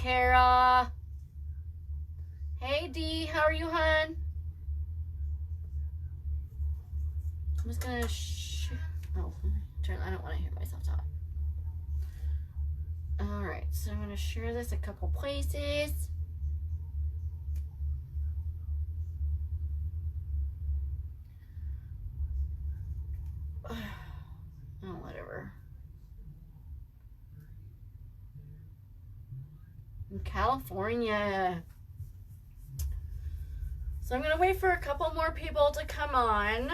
Kara. Hey, Dee. How are you, hun? I'm just going to... Oh, I don't want to hear myself talk. Alright, so I'm going to share this a couple places. Oh, whatever. In California. So I'm going to wait for a couple more people to come on.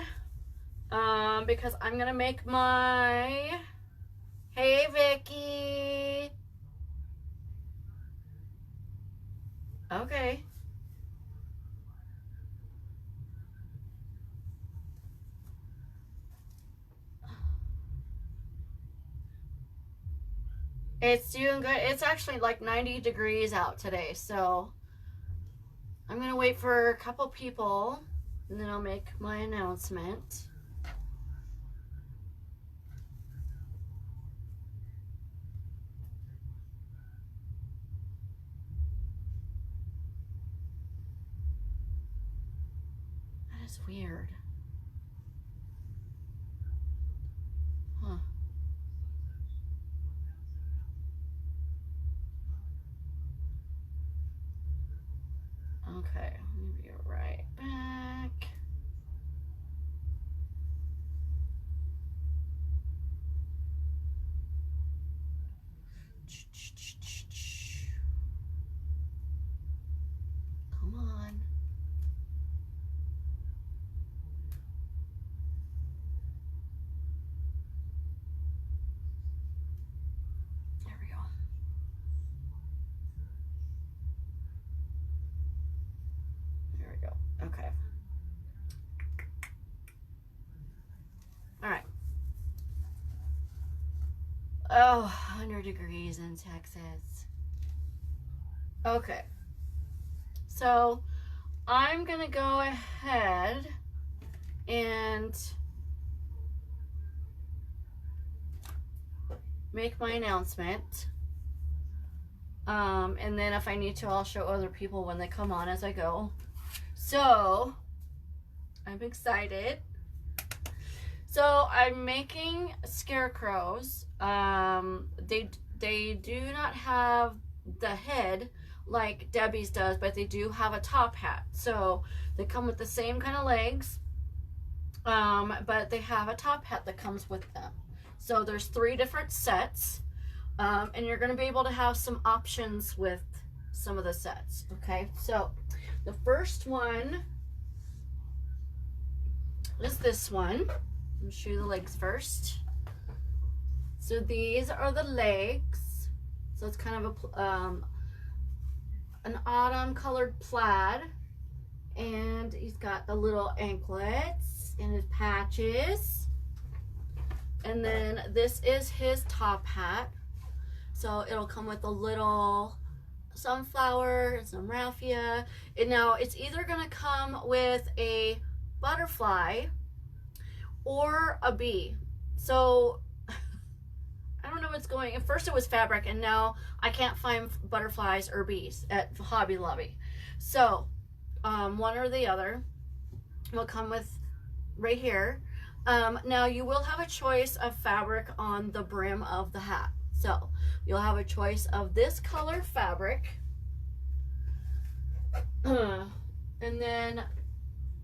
Because I'm going to make my... Hey, Vicky. Okay. It's doing good. It's actually like 90 degrees out today, so I'm gonna wait for a couple people and then I'll make my announcement. That is weird. Huh. Okay, let me be right back. Come on. There we go. There we go. Okay. All right. Oh, 100 degrees in Texas. Okay. So I'm going to go ahead and make my announcement. And then if I need to, I'll show other people when they come on as I go. So I'm excited. So I'm making scarecrows. They do not have the head like Debbie's does, but they do have a top hat. So they come with the same kind of legs, but they have a top hat that comes with them. So there's 3 different sets, and you're going to be able to have some options with some of the sets. Okay, so the first one is this one. Let me show you the legs first. So these are the legs. So it's kind of a an autumn colored plaid, and he's got the little anklets and his patches, and then this is his top hat. So it'll come with a little sunflower and some raffia, and now it's either going to come with a butterfly or a bee. So I don't know what's going. At first it was fabric, and now I can't find butterflies or bees at Hobby Lobby. So one or the other will come with right here. Now you will have a choice of fabric on the brim of the hat. So you'll have a choice of this color fabric, and then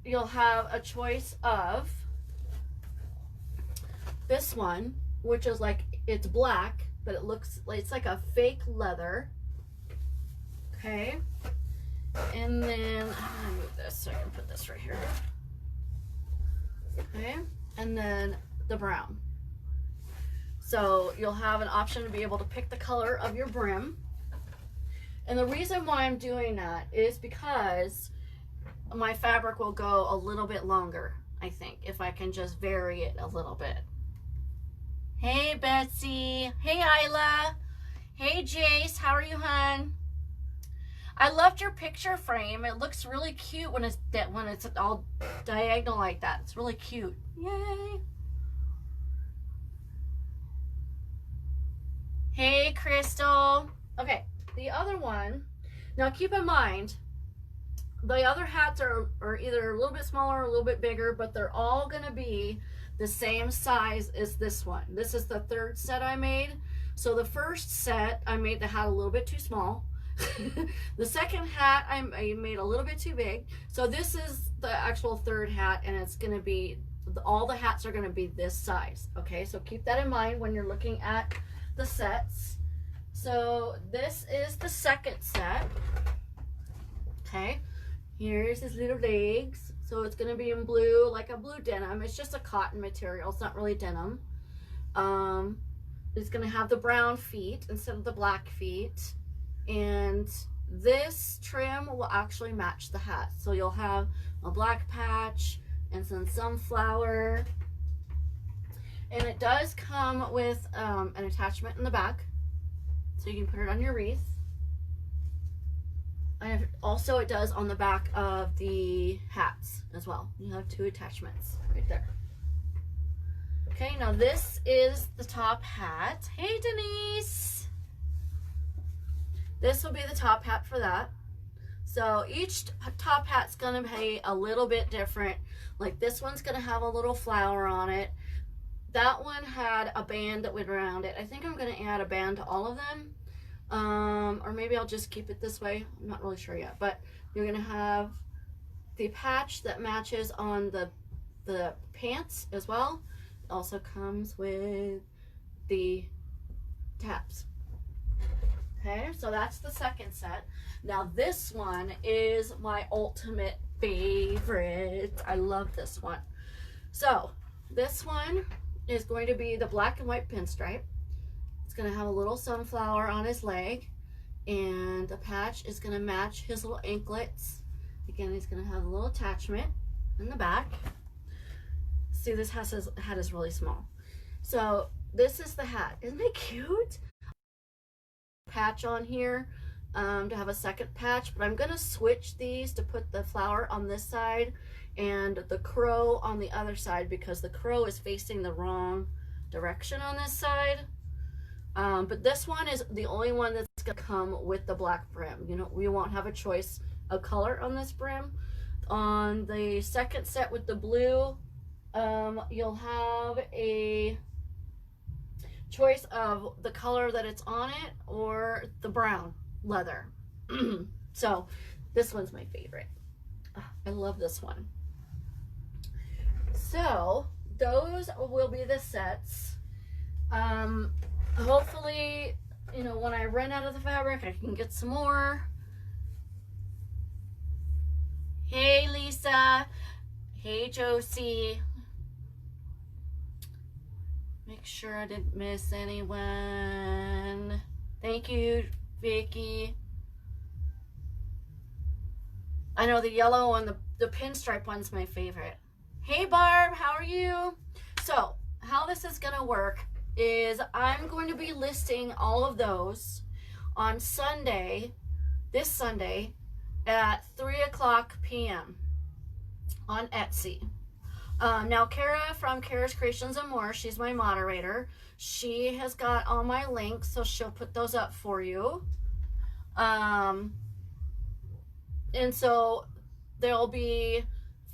you'll have a choice of this one, which is like, it's black, but it looks like it's like a fake leather. Okay, and then I'm gonna move this so I can put this right here. Okay, and then the brown. So you'll have an option to be able to pick the color of your brim. And the reason why I'm doing that is because my fabric will go a little bit longer, I think, if I can just vary it a little bit. Hey, Betsy. Hey, Isla. Hey, Jace. How are you, hun? I loved your picture frame. It looks really cute when it's all diagonal like that. It's really cute. Yay. Hey, Crystal. Okay, the other one, now keep in mind, the other hats are either a little bit smaller or a little bit bigger, but they're all going to be the same size as this one. This is the third set I made. So the first set, I made the hat a little bit too small. The second hat, I made a little bit too big. So this is the actual third hat, and it's going to be, all the hats are going to be this size. Okay, so keep that in mind when you're looking at the sets. So this is the second set. Okay, here's his little legs. So it's going to be in blue, like a blue denim. It's just a cotton material. It's not really denim. It's going to have the brown feet instead of the black feet. And this trim will actually match the hat. So you'll have a black patch and some sunflower. And it does come with an attachment in the back, so you can put it on your wreath. And also it does on the back of the hats as well. You have two attachments right there. Okay, now this is the top hat. Hey, Denise! This will be the top hat for that. So each top hat's gonna be a little bit different. Like this one's gonna have a little flower on it. That one had a band that went around it. I think I'm gonna add a band to all of them. Or maybe I'll just keep it this way. I'm not really sure yet, but you're gonna have the patch that matches on the pants as well. It also comes with the tabs. Okay, so that's the second set. Now this one is my ultimate favorite. I love this one. So this one is going to be the black and white pinstripe. It's going to have a little sunflower on his leg, and the patch is going to match his little anklets. Again, he's going to have a little attachment in the back. See, this hat is really small. So this is the hat. Isn't it cute? Patch on here to have a second patch, but I'm going to switch these to put the flower on this side and the crow on the other side, because the crow is facing the wrong direction on this side. But this one is the only one that's going to come with the black brim. You know, we won't have a choice of color on this brim. On the second set with the blue, you'll have a choice of the color that it's on it or the brown leather. So this one's my favorite. I love this one. So those will be the sets. Hopefully, you know, when I run out of the fabric, I can get some more. Hey, Lisa. Hey, Josie. Make sure I didn't miss anyone. Thank you, Vicky. I know the yellow and the pinstripe one's my favorite. Hey, Barb, how are you? So, how this is going to work is I'm going to be listing all of those on Sunday, this Sunday, at 3:00 p.m. on Etsy. Now, Kara from Kara's Creations and More, she's my moderator. She has got all my links, so she'll put those up for you. And so there'll be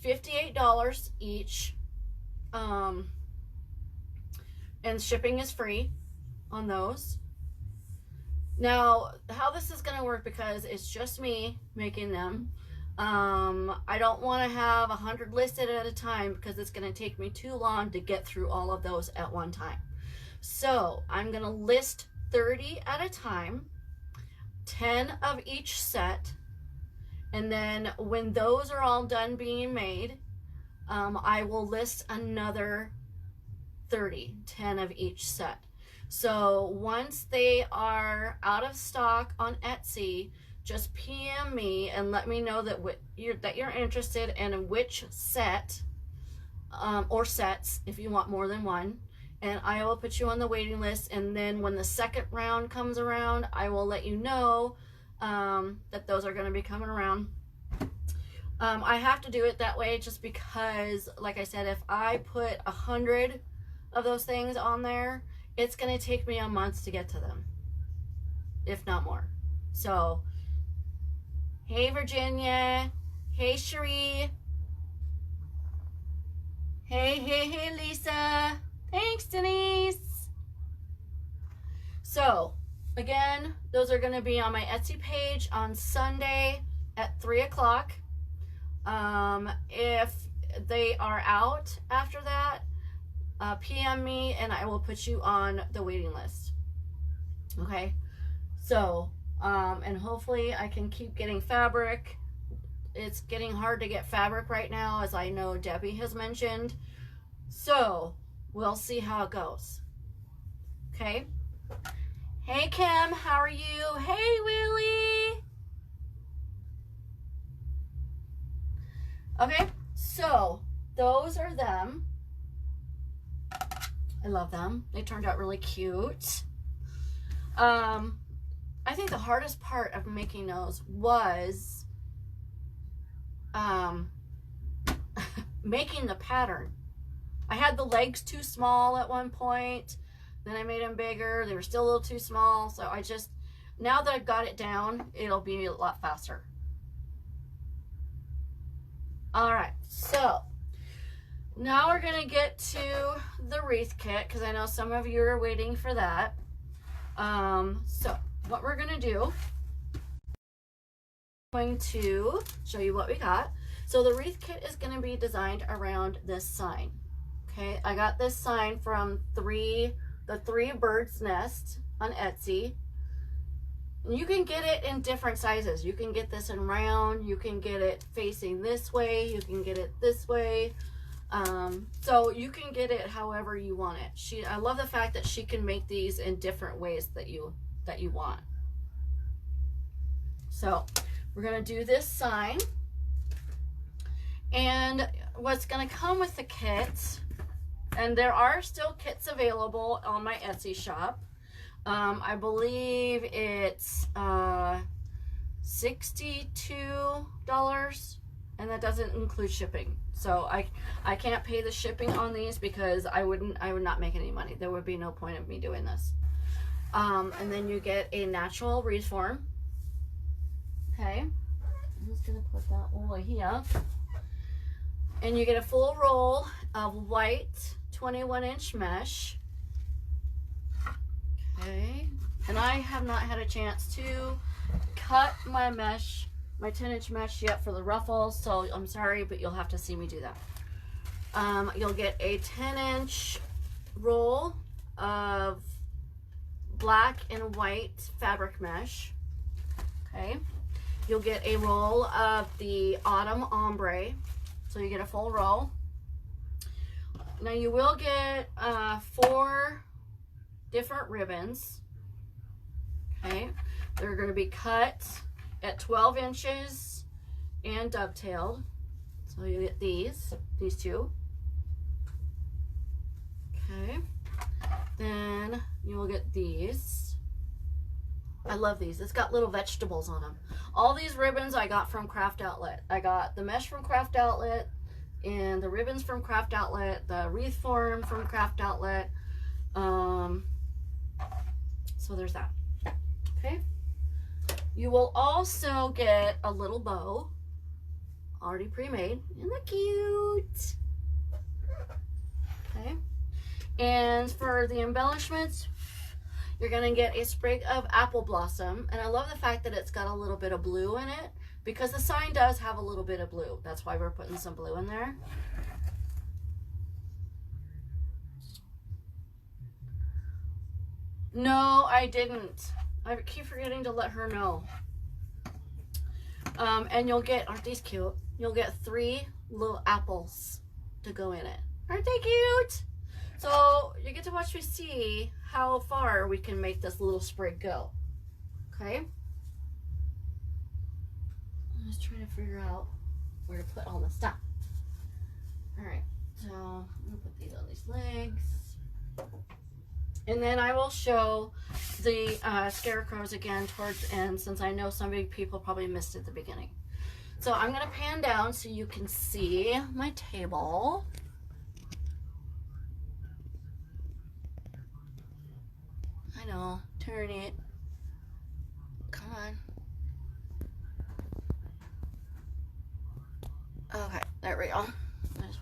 $58 each. And shipping is free on those. Now, how this is going to work, because it's just me making them, I don't want to have 100 listed at a time, because it's going to take me too long to get through all of those at one time. So I'm going to list 30 at a time, 10 of each set, and then when those are all done being made, I will list another 30, 10 of each set. So once they are out of stock on Etsy, just PM me and let me know that you're interested in which set, or sets if you want more than one, and I will put you on the waiting list. And then when the second round comes around, I will let you know that those are going to be coming around. I have to do it that way just because, like I said, if I put 100 of those things on there, it's going to take me a month to get to them, if not more. So, hey Virginia, hey Cherie, hey Lisa, thanks Denise. So, again, those are going to be on my Etsy page on Sunday at 3 o'clock. If they are out after that, PM me and I will put you on the waiting list. Okay, so and hopefully I can keep getting fabric. It's getting hard to get fabric right now, as I know Debbie has mentioned, so we'll see how it goes. Okay, hey Kim, how are you? Hey Willie. Okay, so those are them. I love them. They turned out really cute. I think the hardest part of making those was making the pattern. I had the legs too small at one point. Then I made them bigger. They were still a little too small. So I just, now that I've got it down, it'll be a lot faster. All right, so now we're gonna get to the wreath kit, because I know some of you are waiting for that. So what we're gonna do, I'm going to show you what we got. So the wreath kit is gonna be designed around this sign. Okay, I got this sign from the Three Birds Nest on Etsy. You can get it in different sizes. You can get this in round, you can get it facing this way, you can get it this way. So you can get it however you want it. I love the fact that she can make these in different ways that you want. So we're gonna do this sign, and what's gonna come with the kit, and there are still kits available on my Etsy shop. I believe it's $62, and that doesn't include shipping. So I can't pay the shipping on these because I would not make any money. There would be no point of me doing this. And then you get a natural wreath form. Okay, I'm just gonna put that over here. And you get a full roll of white 21-inch mesh. Okay, and I have not had a chance to cut my mesh, my 10-inch mesh yet for the ruffles, so I'm sorry, but you'll have to see me do that. You'll get a 10-inch roll of black and white fabric mesh. Okay, you'll get a roll of the autumn ombre, so you get a full roll. Now you will get 4 different ribbons. Okay, they're going to be cut at 12 inches and dovetailed. So you get these two. Okay, then you will get these. I love these. It's got little vegetables on them. All these ribbons I got from Craft Outlet. I got the mesh from Craft Outlet, and the ribbons from Craft Outlet, the wreath form from Craft Outlet. So there's that. Okay, you will also get a little bow already pre-made. Isn't that cute? Okay, and for the embellishments, you're gonna get a sprig of apple blossom, and I love the fact that it's got a little bit of blue in it, because the sign does have a little bit of blue. That's why we're putting some blue in there. No, I didn't. I keep forgetting to let her know. And you'll get, aren't these cute? You'll get 3 little apples to go in it. Aren't they cute? So you get to watch me see how far we can make this little sprig go. Okay? I'm just trying to figure out where to put all the stuff. Alright, so I'm going to put these on these legs. And then I will show the scarecrows again towards the end, since I know some people probably missed it at the beginning. So I'm going to pan down so you can see my table. I know, turn it. Come on.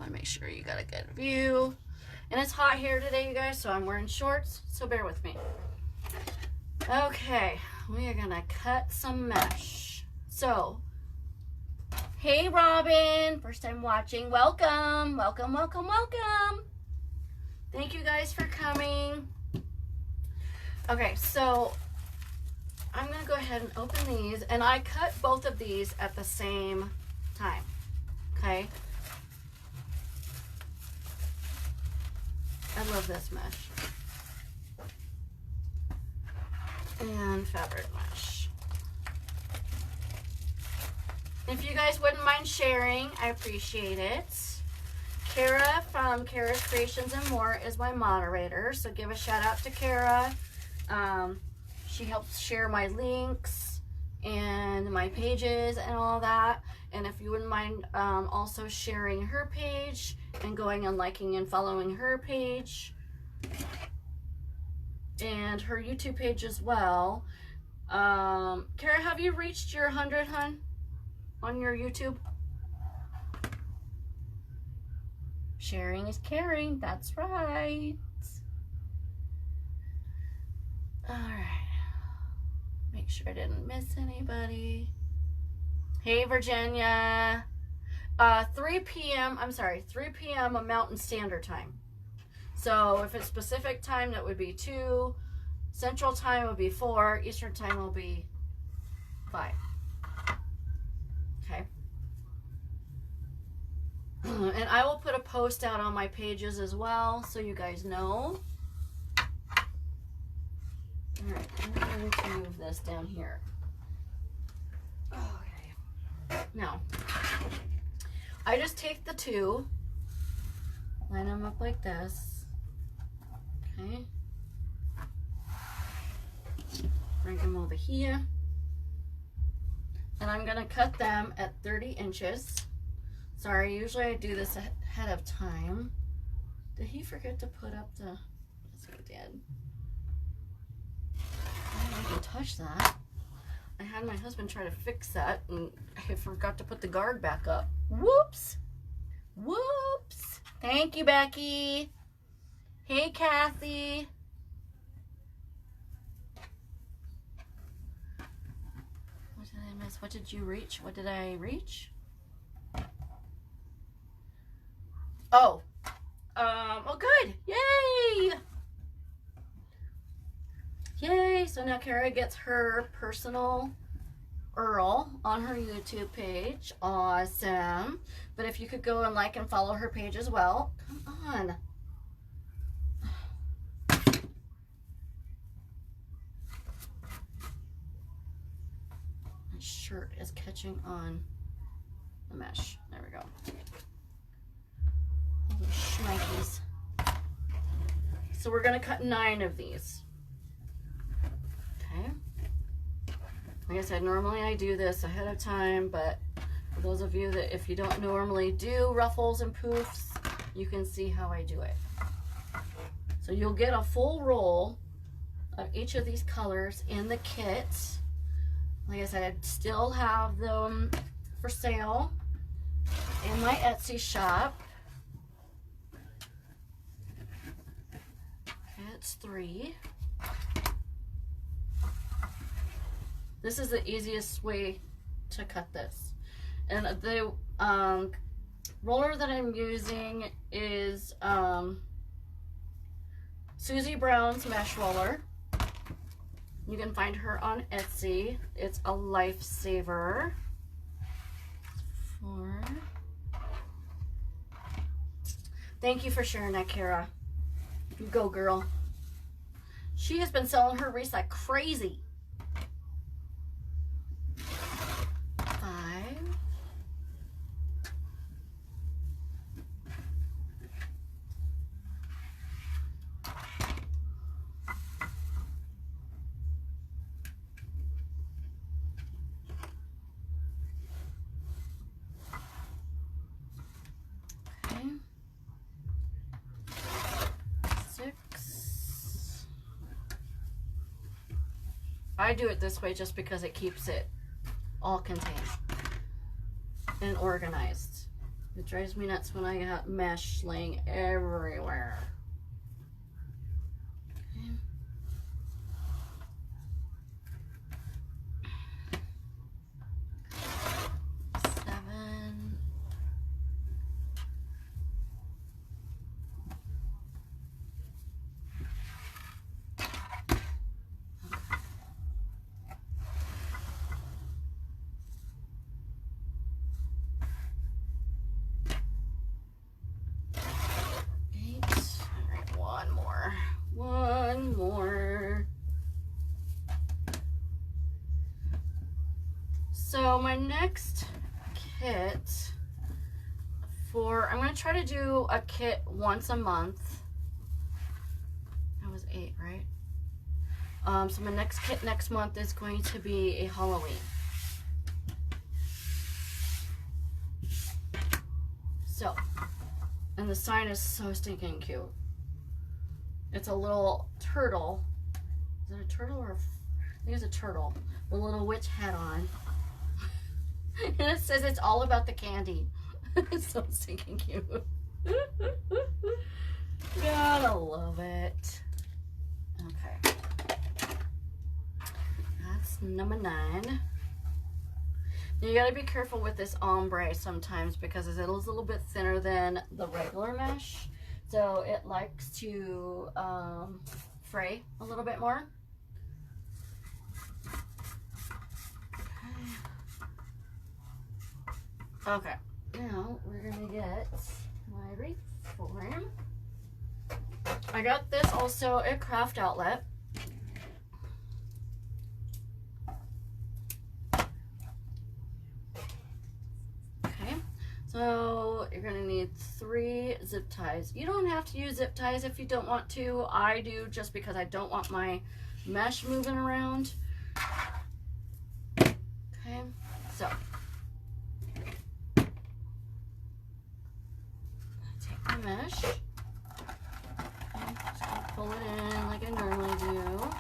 want to make sure you got a good view. And it's hot here today, you guys, so I'm wearing shorts, so bear with me. Okay, we are gonna cut some mesh. So, hey Robin, first time watching, welcome, welcome, welcome, welcome. Thank you guys for coming. Okay, so I'm gonna go ahead and open these, and I cut both of these at the same time, okay? I love this mesh. And fabric mesh. If you guys wouldn't mind sharing, I appreciate it. Kara from Kara's Creations and More is my moderator, so give a shout out to Kara. She helps share my links and my pages and all that. And if you wouldn't mind also sharing her page and going and liking and following her page and her YouTube page as well. Kara, have you reached your 100, hun, on your YouTube? Sharing is caring, that's right. All right. Make sure I didn't miss anybody. Hey, Virginia. 3 p.m. I'm sorry, 3 p.m. Mountain Standard Time. So if it's Pacific time, that would be 2. Central time would be 4. Eastern time will be 5. Okay. And I will put a post out on my pages as well, so you guys know. All right, I'm going to move this down here. Okay. Now, I just take the 2, line them up like this. Okay. Bring them over here. And I'm going to cut them at 30 inches. Sorry, usually I do this ahead of time. Did he forget to put up the... Yes, he did. I didn't even touch that. I had my husband try to fix that, and I forgot to put the guard back up. Whoops! Whoops! Thank you, Becky. Hey, Kathy. What did I miss? What did you reach? What did I reach? Oh. Oh, good. Yay! Yay! So now Kara gets her personal URL on her YouTube page. Awesome. But if you could go and like and follow her page as well. Come on. My shirt is catching on the mesh. There we go. Little schnikes. So we're going to cut 9 of these. Okay. Like I said, normally I do this ahead of time, but for those of you that if you don't normally do ruffles and poofs, you can see how I do it. So you'll get a full roll of each of these colors in the kit. Like I said, I still have them for sale in my Etsy shop. It's 3. This is the easiest way to cut this. And the roller that I'm using is Susie Brown's mesh roller. You can find her on Etsy. It's a lifesaver. 4. Thank you for sharing that, Kara. You go, girl. She has been selling her wreaths like crazy. 5. Okay. 6. I do it this way just because it keeps it all contained and organized. It drives me nuts when I got mesh laying everywhere. Okay. One more. So my next kit I'm going to try to do a kit once a month. That was 8, right? So my next kit next month is going to be a Halloween. So, and the sign is so stinking cute. It's a little turtle. Is it a turtle or I think it's a turtle with a little witch hat on. And it says it's all about the candy. It's so stinking cute. Gotta love it. Okay. That's number 9. You gotta be careful with this ombre sometimes because it's a little bit thinner than the regular mesh. So it likes to fray a little bit more. Okay, now we're gonna get my wreath form. I got this also at Craft Outlet. Okay, so you're gonna need 3 zip ties. You don't have to use zip ties if you don't want to. I do just because I don't want my mesh moving around. Okay, so take my mesh. Okay, just gonna pull it in like I normally do.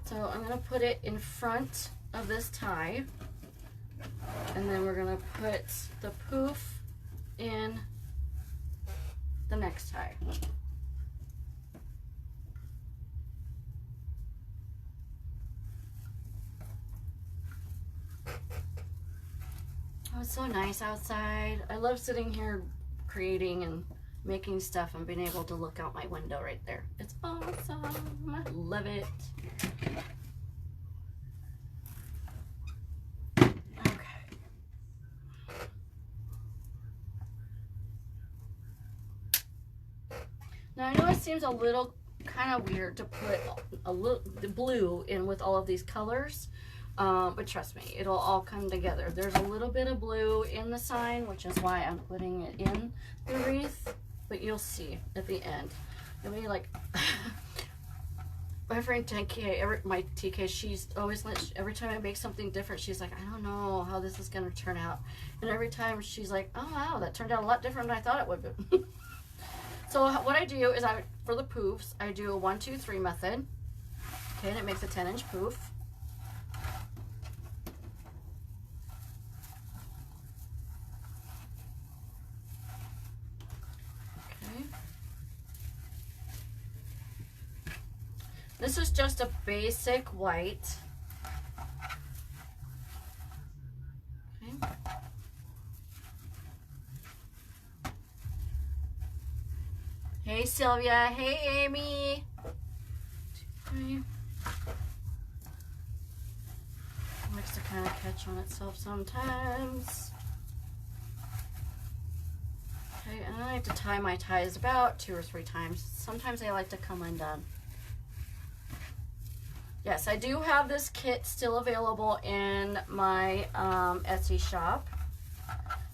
So I'm gonna put it in front of this tie. And then we're gonna put the poof in the next tie. Oh, it's so nice outside. I love sitting here creating and making stuff and being able to look out my window right there. It's awesome. I love it. Now I know it seems a little kind of weird to put the blue in with all of these colors, but trust me, it'll all come together. There's a little bit of blue in the sign, which is why I'm putting it in the wreath, but you'll see at the end. I mean, like, my friend TK, she's always like, every time I make something different, she's like, I don't know how this is going to turn out. And every time she's like, oh wow, that turned out a lot different than I thought it would be. So what I do is for the poofs, I do a 1, 2, 3 method. Okay, and it makes a 10-inch poof. Okay. This is just a basic white. Okay. Hey Sylvia, hey Amy. 2, 3. Likes to kind of catch on itself sometimes. Okay, and I like to tie my ties about 2 or 3 times. Sometimes they like to come undone. Yes, I do have this kit still available in my Etsy shop.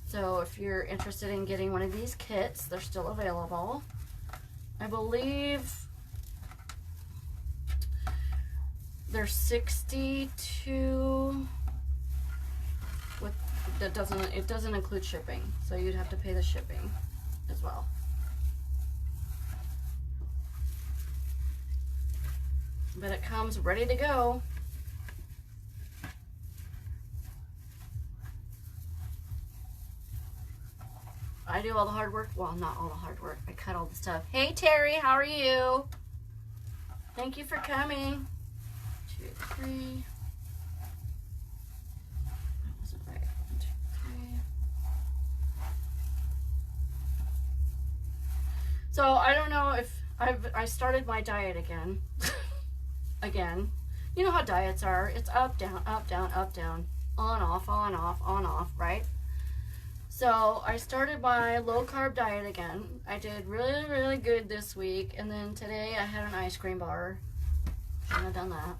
So if you're interested in getting one of these kits, they're still available. I believe they're 62 with it doesn't include shipping, so you'd have to pay the shipping as well. But it comes ready to go. do all the hard work. Well, not all the hard work. I cut all the stuff. Hey, Terry, how are you? Thank you for coming. 2, 3. That wasn't right. 1, 2, 3. So I don't know if I started my diet again. Again. You know how diets are. It's up, down, up, down, up, down. On, off, on, off, on, off, right? So I started my low carb diet again. I did really, really good this week. And then today I had an ice cream bar. Shouldn't have done that.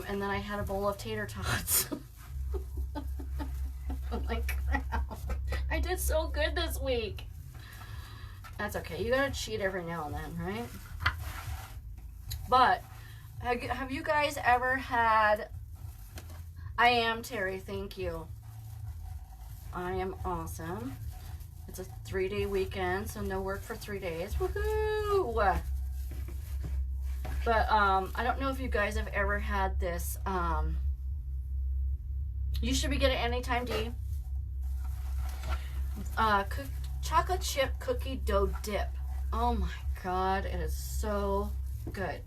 And then I had a bowl of tater tots. Like crap. I did so good this week. That's okay. You gotta cheat every now and then, right? But have you guys ever had... I am Terry, thank you. I am awesome. It's a 3-day weekend, so no work for 3 days. Woohoo! But I don't know if you guys have ever had this. You should be getting Anytime D. Chocolate chip cookie dough dip. Oh my god, it is so good.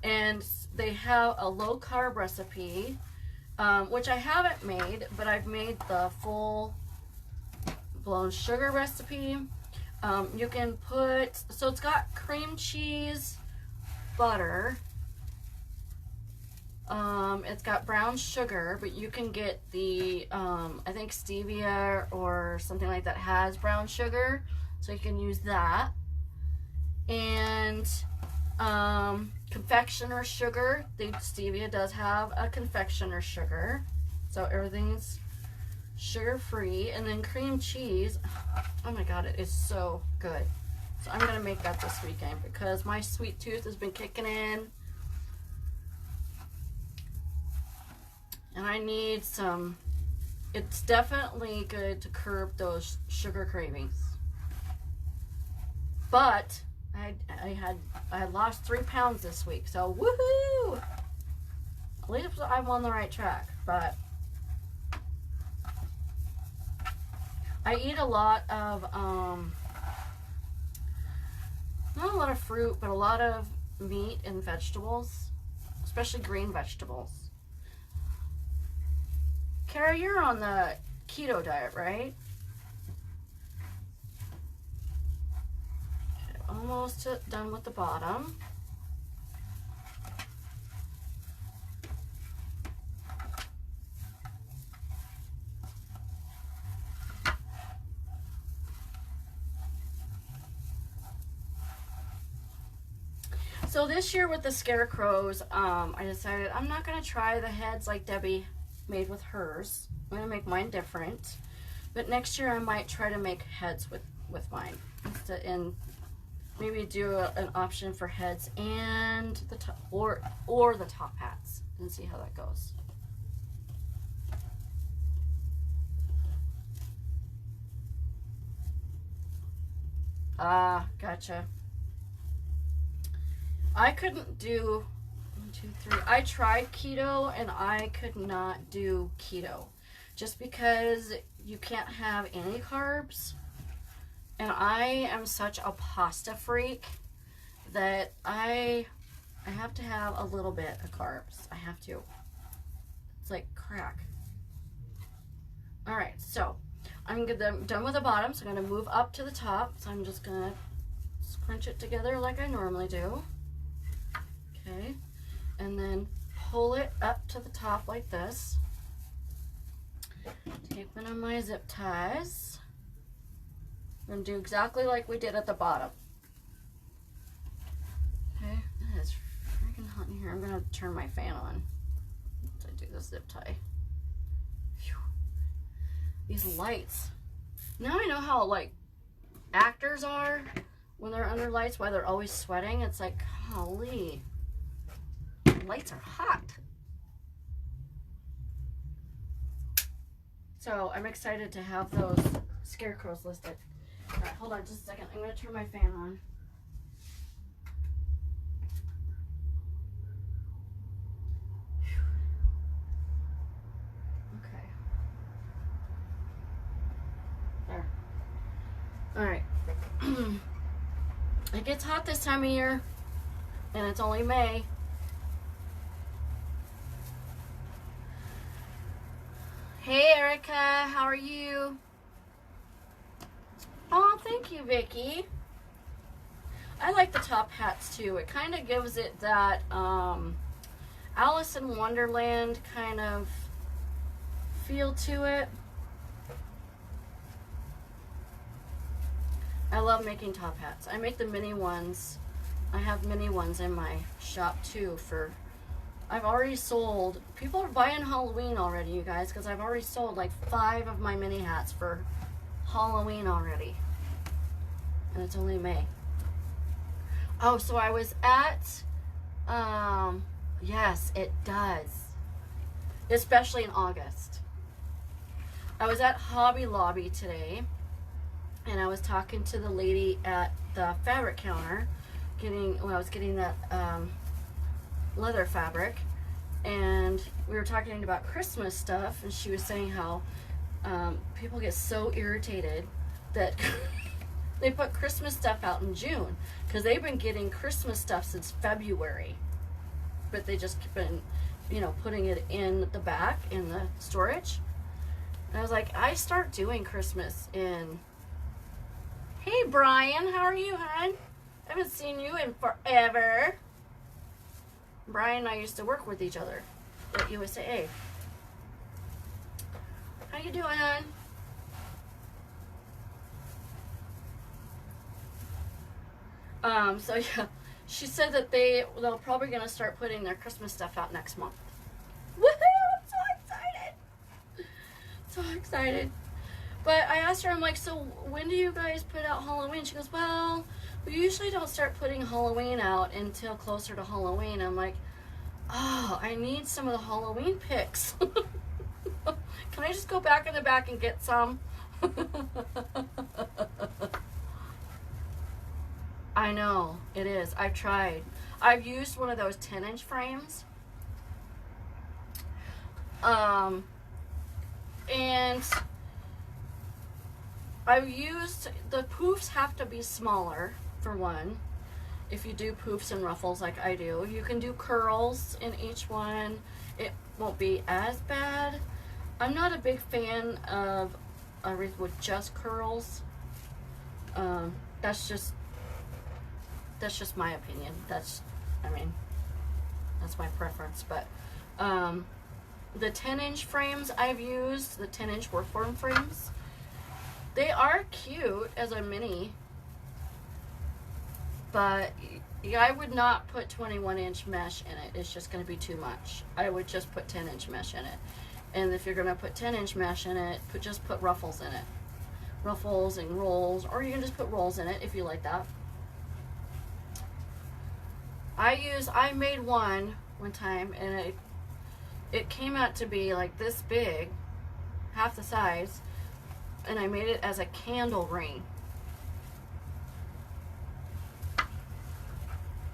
And they have a low carb recipe, which I haven't made, but I've made the full blown sugar recipe. You can put, so it's got cream cheese, butter, it's got brown sugar, but you can get the I think stevia or something like that has brown sugar, so you can use that. And confectioner sugar, the stevia does have a confectioner sugar, so everything's sugar free. And then cream cheese, oh my god, it is so good. So I'm gonna make that this weekend because my sweet tooth has been kicking in and I need some. It's definitely good to curb those sugar cravings. But I lost 3 pounds this week, so woohoo! At least I'm on the right track. But I eat a lot of not a lot of fruit, but a lot of meat and vegetables, especially green vegetables. Kara, you're on the keto diet, right? Okay, almost done with the bottom. So this year with the scarecrows, I decided I'm not going to try the heads like Debbie made with hers. I'm going to make mine different. But next year I might try to make heads with mine. And maybe do an option for heads and the top, or the top hats, and see how that goes. Ah, gotcha. I couldn't do 1, 2, 3. I tried keto and I could not do keto just because you can't have any carbs. And I am such a pasta freak that I have to have a little bit of carbs. I have to. It's like crack. All right, so I'm done with the bottom, so I'm going to move up to the top. So I'm just going to scrunch it together like I normally do. Okay, and then pull it up to the top like this. Take one of my zip ties. I'm going to do exactly like we did at the bottom. Okay, it is freaking hot in here. I'm going to turn my fan on once I do the zip tie. Phew. These lights. Now I know how like actors are when they're under lights, why they're always sweating. It's like, golly. Lights are hot. So I'm excited to have those scarecrows listed. All right, hold on just a second. I'm going to turn my fan on. Okay. There. It gets hot this time of year, and it's only May. Hey Erica, how are you? Oh, thank you, Vicky. I like the top hats too. It kind of gives it that Alice in Wonderland kind of feel to it. I love making top hats. I make the mini ones. I have mini ones in my shop too for, I've already sold, people are buying Halloween already, you guys, because I've already sold like 5 of my mini hats for Halloween already. And it's only May. Oh, so I was at, yes, it does. Especially in August. I was at Hobby Lobby today, and I was talking to the lady at the fabric counter, I was getting that leather fabric, and we were talking about Christmas stuff, and she was saying how people get so irritated that they put Christmas stuff out in June, because they've been getting Christmas stuff since February, but they just been, you know, putting it in the back in the storage. And I was like, I start doing Christmas in, hey Brian, how are you, hon? I haven't seen you in forever. Brian and I used to work with each other at USAA. How you doing, hon? So yeah, she said that they're probably gonna start putting their Christmas stuff out next month. Woohoo! I'm so excited. So excited. But I asked her, I'm like, so when do you guys put out Halloween? She goes, well, we usually don't start putting Halloween out until closer to Halloween. I'm like, oh, I need some of the Halloween pics. Can I just go back in the back and get some? I know, it is. I've tried. I've used one of those 10-inch frames. And I've used, the poofs have to be smaller, for one. If you do poofs and ruffles like I do. You can do curls in each one. It won't be as bad. I'm not a big fan of a wreath with just curls. That's just my opinion. That's my preference. But the 10-inch frames I've used, the 10-inch workform frames, they are cute as a mini, but I would not put 21-inch mesh in it. It's just going to be too much. I would just put 10-inch mesh in it. And if you're going to put 10-inch mesh in it, just put ruffles in it. Ruffles and rolls, or you can just put rolls in it if you like that. I made one time, and it came out to be like this big, half the size, and I made it as a candle ring.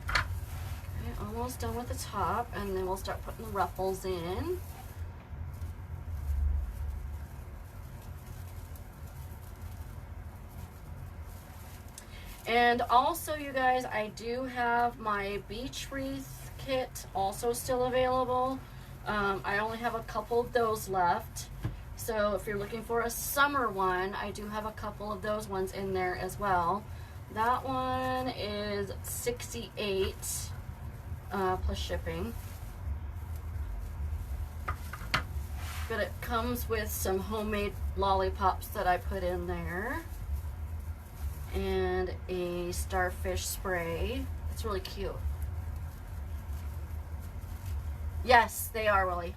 Okay, almost done with the top, and then we'll start putting the ruffles in. And also, you guys, I do have my beach wreath kit also still available. I only have a couple of those left. So if you're looking for a summer one, I do have a couple of those ones in there as well. That one is $68 plus shipping. But it comes with some homemade lollipops that I put in there. And a starfish spray. It's really cute. Yes, they are, Willie.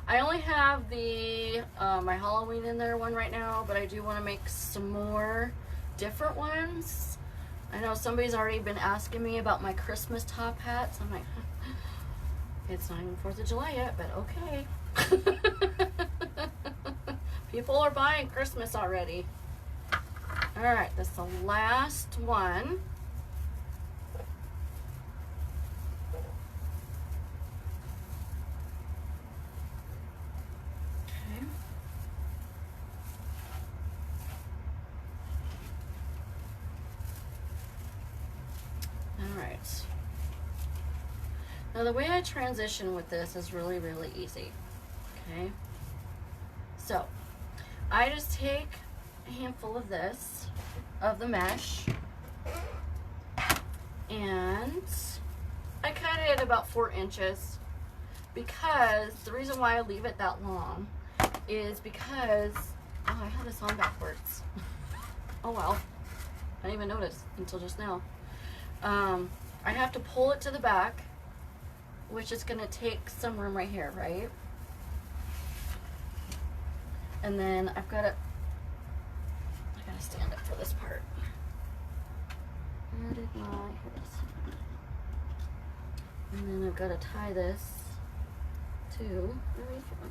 I only have the my Halloween in there one right now, but I do want to make some more different ones. I know somebody's already been asking me about my Christmas top hats. I'm like, it's not even 4th of July yet, but okay. People are buying Christmas already. All right, that's the last one. Okay. right. Now the way I transition with this is really, really easy. Okay. So I just take a handful of this, of the mesh, and I cut it at about 4 inches, because the reason why I leave it that long is because, oh, I had this on backwards. Oh well, I didn't even notice until just now. I have to pull it to the back, which is gonna take some room right here, right? And then I gotta stand up for this part. Where did my, here it is. And then I've gotta tie this to the wreath one.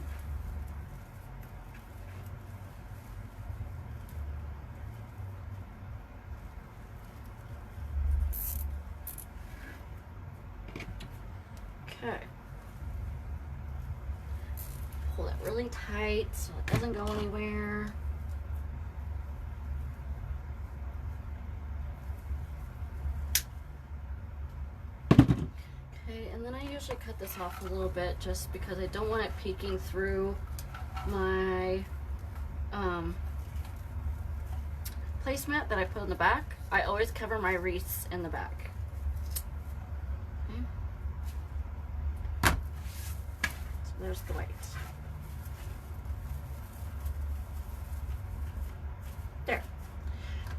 Okay. Pull it really tight so it doesn't go anywhere. Okay, and then I usually cut this off a little bit just because I don't want it peeking through my placemat that I put in the back. I always cover my wreaths in the back. Okay. So there's the white. There.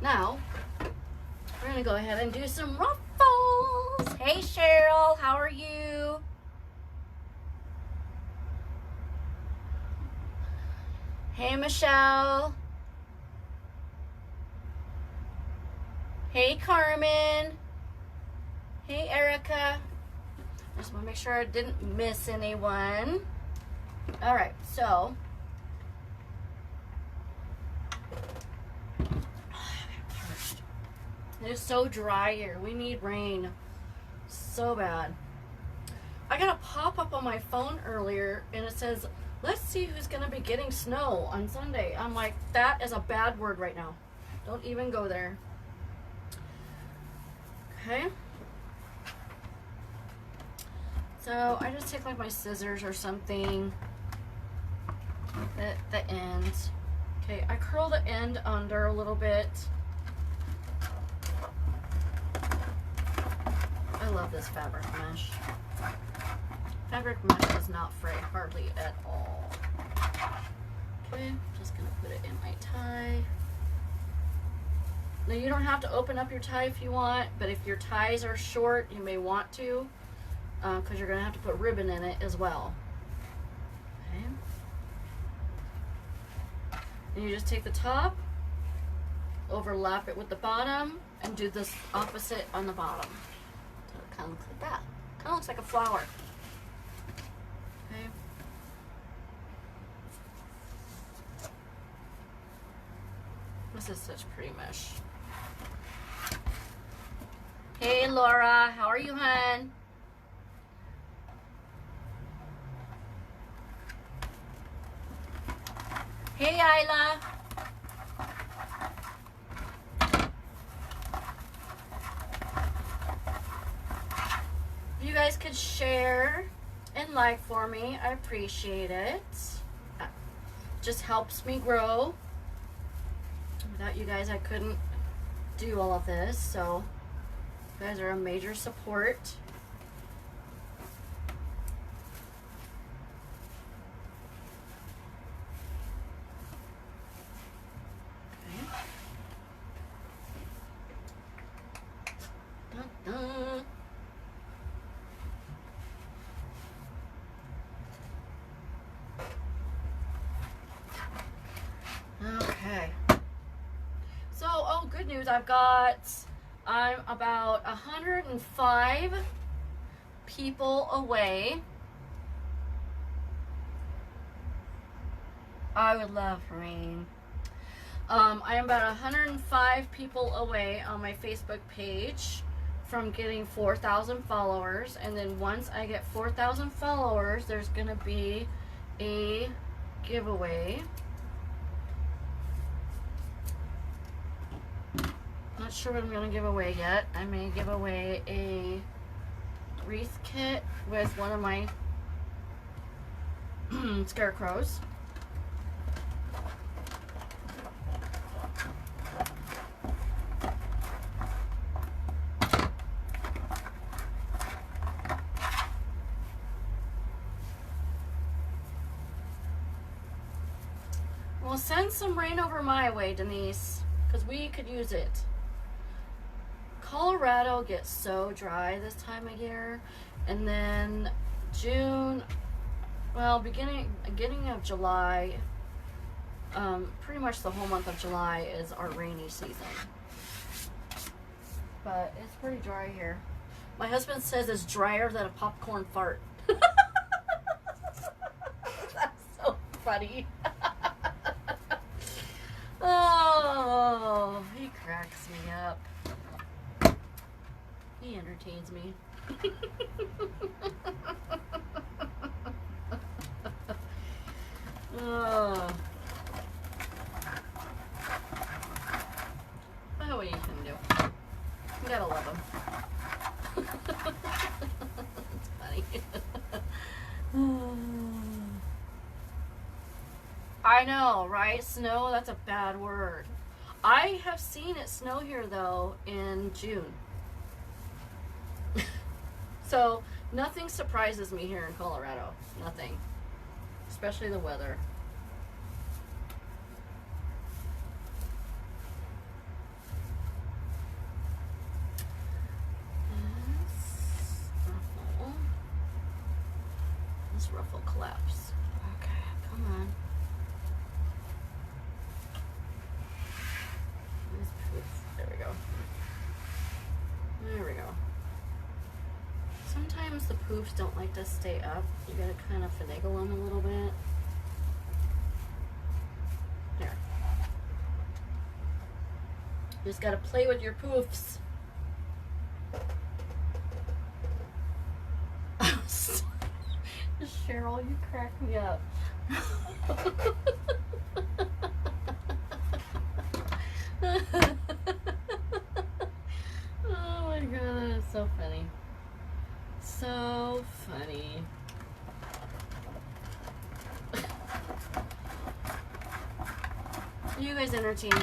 Now, we're gonna go ahead and do some ruffles. Hey Cheryl, how are you? Hey Michelle. Hey Carmen. Hey Erica. I just want to make sure I didn't miss anyone. All right, so it is so dry here. We need rain so bad. I got a pop-up on my phone earlier and it says, let's see who's gonna be getting snow on Sunday. I'm like, that is a bad word right now. Don't even go there. Okay. So I just take like my scissors or something at the end. Okay, I curl the end under a little bit. I love this fabric mesh. Fabric mesh does not fray hardly at all. Okay, just gonna put it in my tie. Now you don't have to open up your tie if you want, but if your ties are short, you may want to, because you're gonna have to put ribbon in it as well. Okay. And you just take the top, overlap it with the bottom, and do this opposite on the bottom. So it kind of looks like that. Kind of looks like a flower. Okay. This is such pretty mesh. Hey Laura, how are you, hon? Hey Isla. If you guys could share and like for me, I appreciate it. Just helps me grow. Without you guys, I couldn't do all of this, so you guys are a major support. Okay. Dun, dun. Okay. So, oh, good news. I'm about 105 people away. I would love rain. I am about 105 people away on my Facebook page from getting 4,000 followers. And then once I get 4,000 followers, there's going to be a giveaway. Not not sure what I'm going to give away yet. I may give away a wreath kit with one of my scarecrows. Well, send some rain over my way, Denise, because we could use it. Colorado gets so dry this time of year, and then June, well, beginning of July, pretty much the whole month of July is our rainy season. But it's pretty dry here. My husband says it's drier than a popcorn fart. That's so funny. Oh, he cracks me up. He entertains me. Oh. Oh, what you can do? You gotta love him. It's funny. I know, right? Snow, that's a bad word. I have seen it snow here, though, in June. So, nothing surprises me here in Colorado. Nothing. Especially the weather. This ruffle collapse. Okay, come on. There we go. There we go. Sometimes the poofs don't like to stay up. You gotta kind of finagle them a little bit. There. You just gotta play with your poofs. Cheryl, you crack me up. Oh my god, that is so funny. So funny. You guys entertain me.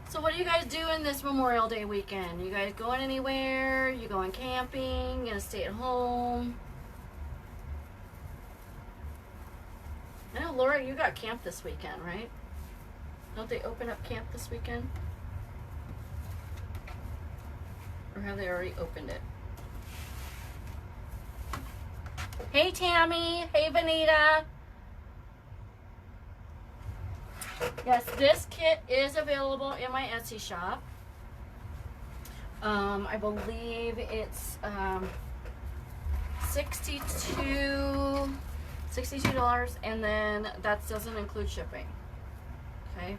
So what are you guys doing this Memorial Day weekend? You guys going anywhere? You going camping? You gonna stay at home? I know, Laura, you got camp this weekend, right? Don't they open up camp this weekend? Or have they already opened it? Hey, Tammy. Hey, Benita. Yes, this kit is available in my Etsy shop. I believe it's $62, and then that doesn't include shipping. Okay.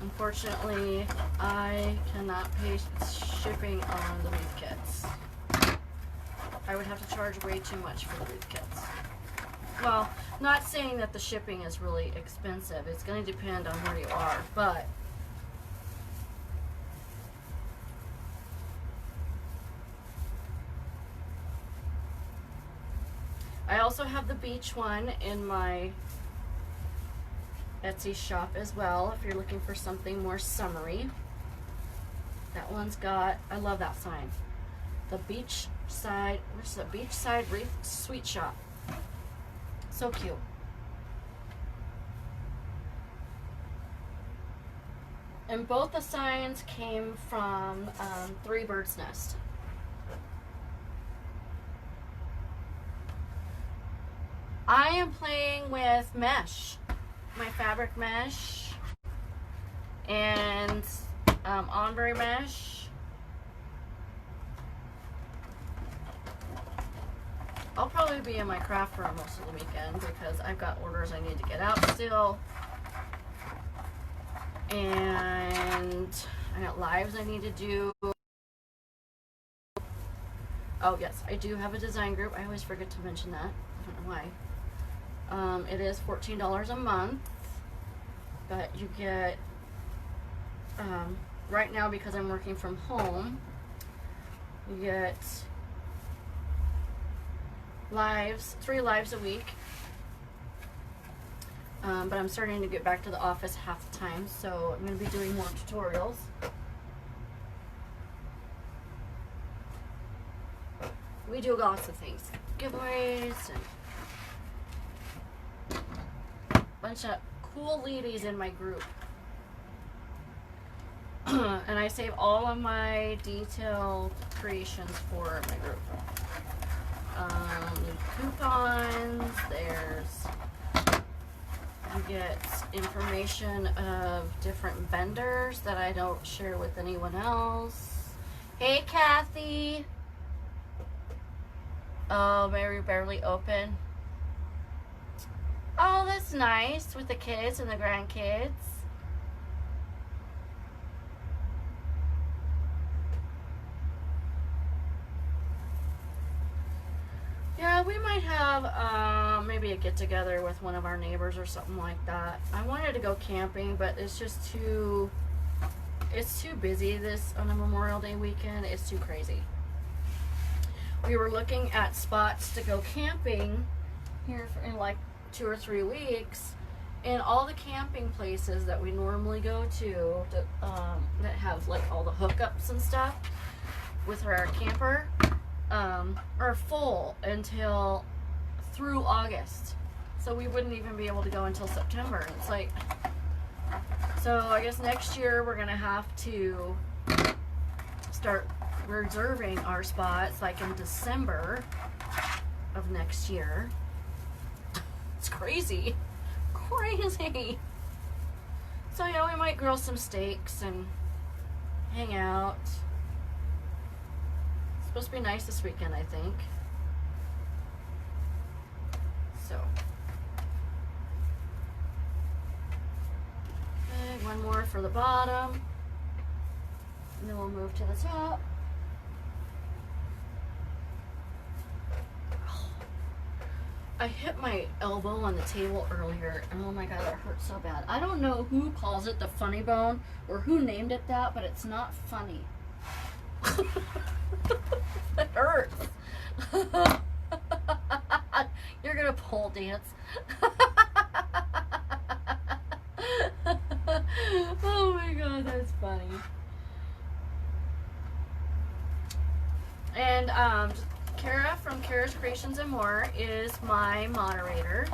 Unfortunately, I cannot pay shipping on the wreath kits. I would have to charge way too much for the wreath kits. Well, not saying that the shipping is really expensive. It's going to depend on where you are, but I also have the beach one in my Etsy shop as well, if you're looking for something more summery. That one's got, I love that sign. The beach side, where's the beachside wreath sweet shop? So cute. And both the signs came from Three Birds Nest. I am playing with mesh, my fabric mesh, and ombre mesh. I'll probably be in my craft room most of the weekend because I've got orders I need to get out still. And I got lives I need to do. Oh yes, I do have a design group. I always forget to mention that. I don't know why. It is $14 a month, but you get, right now because I'm working from home, you get lives, 3 lives a week. But I'm starting to get back to the office half the time, so I'm going to be doing more tutorials. We do lots of things, giveaways, and a bunch of cool ladies in my group. And I save all of my detailed creations for my group. Coupons, there's, you get information of different vendors that I don't share with anyone else. Hey Kathy! Oh, very barely open. Oh, that's nice with the kids and the grandkids. Yeah, we might have maybe a get together with one of our neighbors or something like that. I wanted to go camping, but it's just too busy this on a Memorial Day weekend. It's too crazy. We were looking at spots to go camping here in like 2 or 3 weeks, and all the camping places that we normally go to that have like all the hookups and stuff with our camper are full until through August, so we wouldn't even be able to go until September. And it's like, so I guess next year we're gonna have to start reserving our spots like in December of next year. It's crazy. So yeah, we might grill some steaks and hang out. It's supposed to be nice this weekend, I think. So okay, one more for the bottom, and then we'll move to the top. I hit my elbow on the table earlier, and oh my god, it hurt so bad. I don't know who calls it the funny bone or who named it that, but it's not funny. It hurts. You're gonna pole dance. Oh my god, that's funny. And Kara from Kara's Creations and More is my moderator.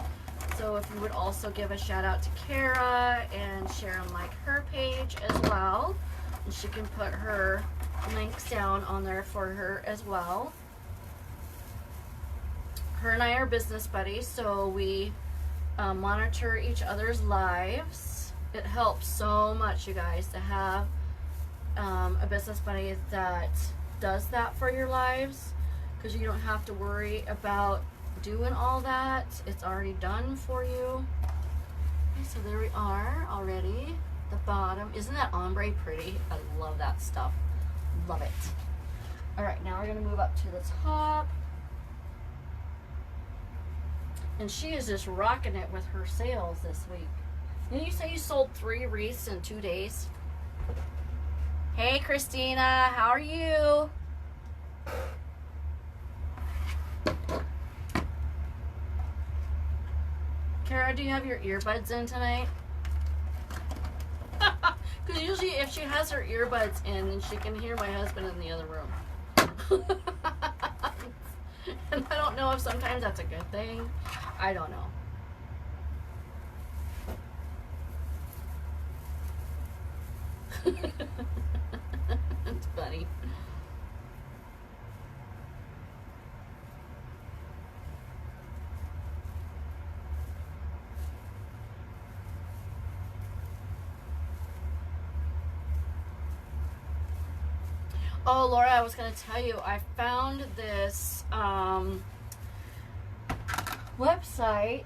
So if you would also give a shout out to Kara and share and like her page as well. And she can put her links down on there for her as well. Her and I are business buddies, so we monitor each other's lives. It helps so much, you guys, to have a business buddy that does that for your lives, because you don't have to worry about doing all that. It's already done for you. Okay, so there we are already. The bottom. Isn't that ombre pretty? I love that stuff. Love it. Alright, now we're going to move up to the top. And she is just rocking it with her sales this week. Didn't you say you sold 3 wreaths in 2 days? Hey Christina, how are you? Kara, do you have your earbuds in tonight? Because usually if she has her earbuds in, then she can hear my husband in the other room. And I don't know if sometimes that's a good thing. I don't know. It's funny. Oh, Laura, I was going to tell you, I found this website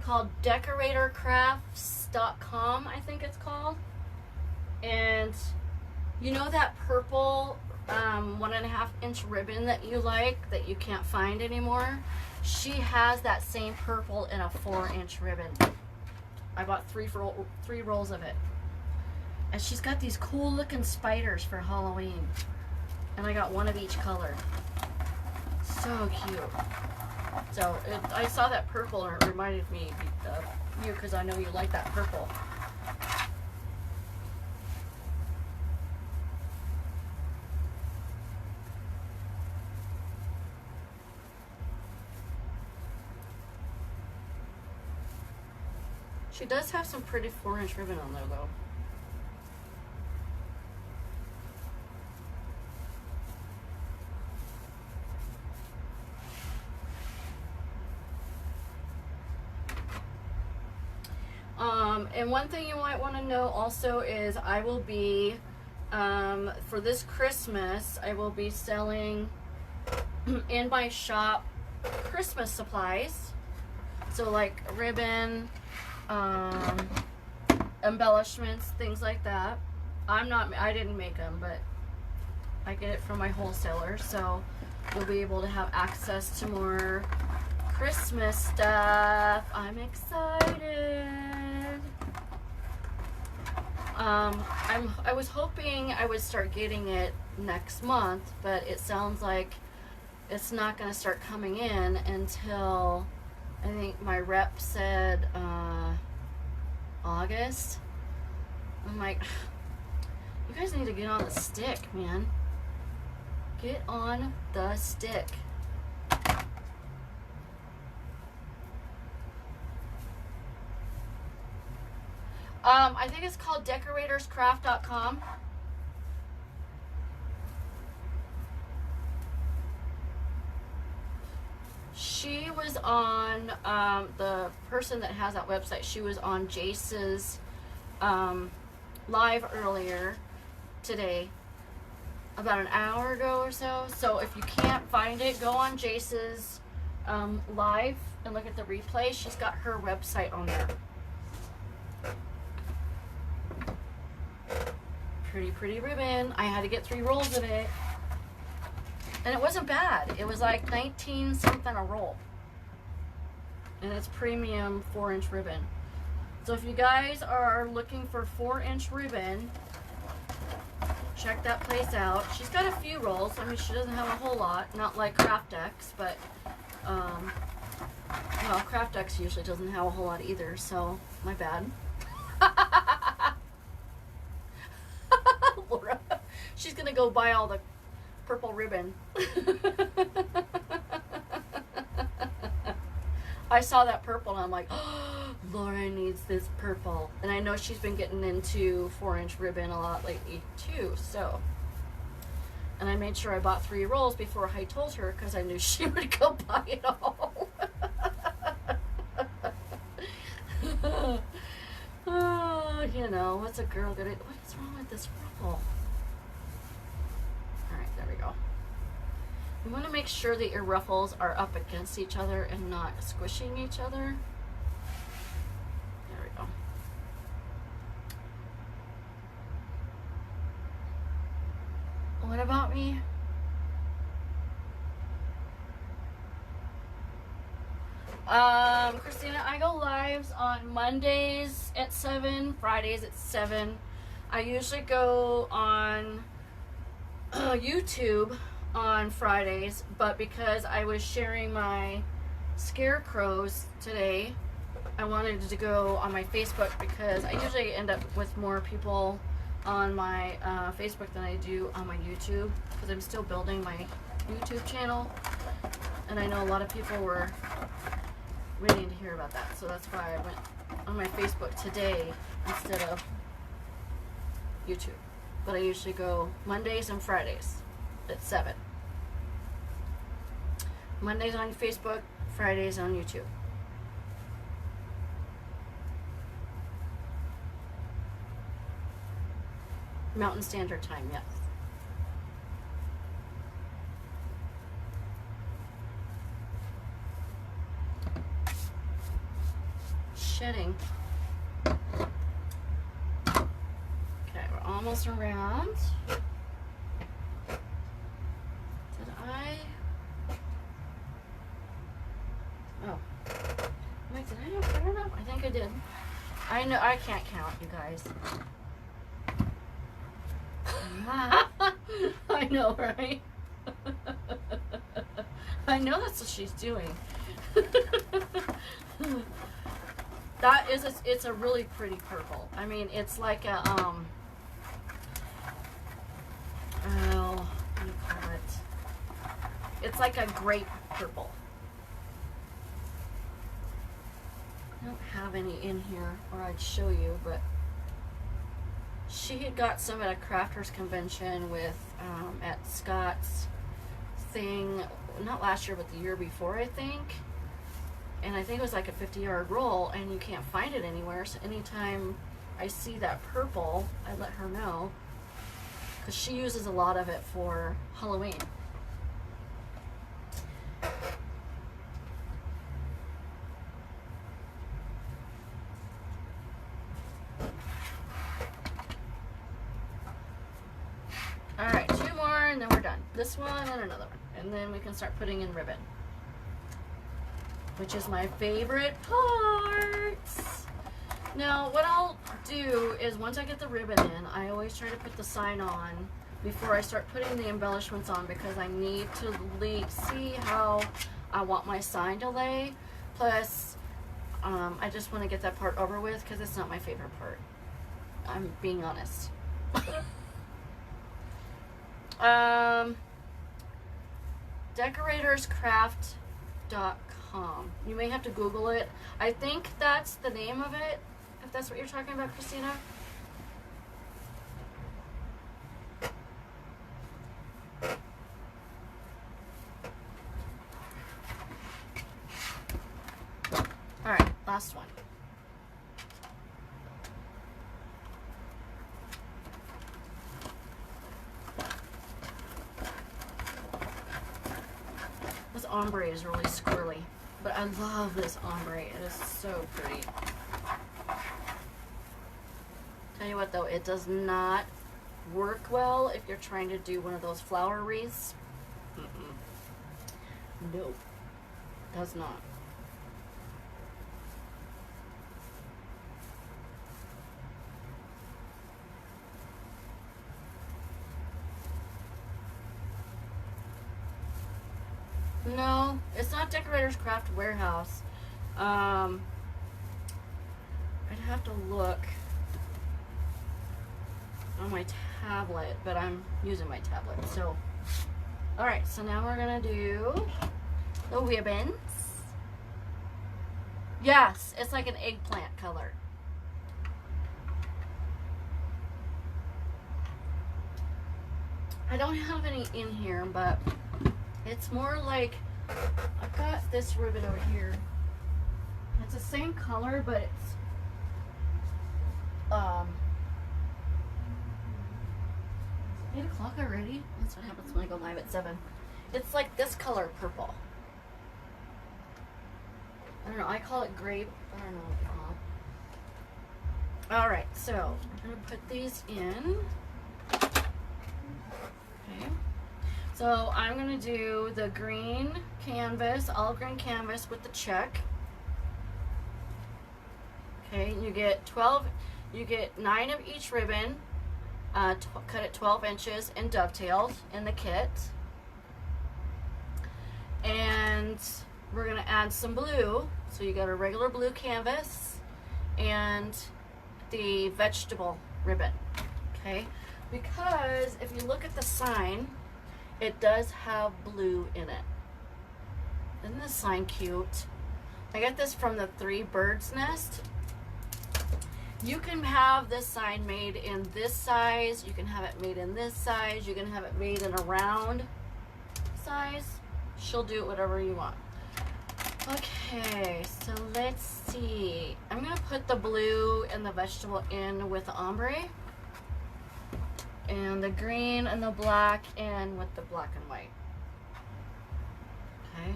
called decoratorcrafts.com, I think it's called. And you know that purple 1.5-inch ribbon that you like, that you can't find anymore, she has that same purple in a 4-inch ribbon. I bought three rolls of it. And she's got these cool looking spiders for Halloween. And I got one of each color. So cute. So I saw that purple and it reminded me of you, because I know you like that purple. She does have some pretty 4-inch ribbon on there though. And one thing you might want to know also is I will be, for this Christmas, I will be selling in my shop Christmas supplies. So like ribbon, embellishments, things like that. I didn't make them, but I get it from my wholesaler. So you'll be able to have access to more Christmas stuff. I'm excited. I was hoping I would start getting it next month, but it sounds like it's not going to start coming in until, I think my rep said August. I'm like, you guys need to get on the stick, man. Get on the stick. I think it's called decoratorscraft.com. She was on, the person that has that website, she was on Jace's live earlier today, about an hour ago or so. So if you can't find it, go on Jace's live and look at the replay. She's got her website on there. Pretty ribbon. I had to get 3 rolls of it. And it wasn't bad. It was like 19 something a roll. And it's premium 4-inch ribbon. So if you guys are looking for 4-inch ribbon, check that place out. She's got a few rolls. I mean, she doesn't have a whole lot. Not like Craft X, but well, Craft X usually doesn't have a whole lot either, so my bad. Laura, she's gonna go buy all the purple ribbon. I saw that purple and I'm like, oh, Laura needs this purple. And I know she's been getting into 4-inch ribbon a lot lately too, so. And I made sure I bought 3 rolls before I told her, because I knew she would go buy it all. Oh, you know, what's a girl gonna, what's wrong with this ruffle? Alright, there we go. You want to make sure that your ruffles are up against each other and not squishing each other. There we go. What about me? Christina, I go lives on Mondays at 7, Fridays at 7. I usually go on YouTube on Fridays, but because I was sharing my scarecrows today, I wanted to go on my Facebook, because I usually end up with more people on my Facebook than I do on my YouTube, because I'm still building my YouTube channel, and I know a lot of people were waiting to hear about that, so that's why I went on my Facebook today instead of YouTube. But I usually go Mondays and Fridays at 7. Mondays on Facebook, Fridays on YouTube. Mountain Standard Time, yes. Shedding. Okay, we're almost around. Oh. Wait, did I put it up? I think I did. I know, I can't count, you guys. I know, right? I know that's what she's doing. That is, it's a really pretty purple. I mean, it's like a, oh, what do you call it? It's like a grape purple. I don't have any in here, or I'd show you, but she had got some at a crafters convention with, at Scott's thing, not last year, but the year before, I think. And I think it was like a 50-yard roll, and you can't find it anywhere. So anytime I see that purple, I let her know, because she uses a lot of it for Halloween. All right, 2 more, and then we're done. This one and another one, and then we can start putting in ribbon, which is my favorite part. Now, what I'll do is once I get the ribbon in, I always try to put the sign on before I start putting the embellishments on, because I need to see how I want my sign to lay. Plus, I just want to get that part over with, because it's not my favorite part. I'm being honest. Decoratorscraft.com. You may have to Google it. I think that's the name of it, if that's what you're talking about, Christina. All right, last one. This ombre is really squirrely, but I love this ombre. It is so pretty. Tell you what though, it does not work well if you're trying to do one of those flower wreaths. No, does not. No, it's not Decorators Craft Warehouse. I'd have to look on my tablet, but I'm using my tablet. So, all right, so now we're gonna do the ribbons. Yes, it's like an eggplant color. I don't have any in here, but it's more like, I've got this ribbon over here. It's the same color, but it's, 8 o'clock already? That's what happens when I go live at 7. It's like this color purple. I don't know, I call it grape. I don't know what you call it. All right, so I'm gonna put these in. Okay. So I'm gonna do the green canvas, olive green canvas with the check. Okay, you get 9 of each ribbon, cut at 12 inches and dovetailed in the kit. And we're gonna add some blue. So you got a regular blue canvas and the vegetable ribbon, okay? Because if you look at the sign, it does have blue in it. Isn't this sign cute? I got this from the Three Birds Nest. You can have this sign made in this size. You can have it made in this size. You can have it made in a round size. She'll do it whatever you want. Okay, so let's see. I'm gonna put the blue and the vegetable in with the ombre, and the green and the black in with the black and white. Okay.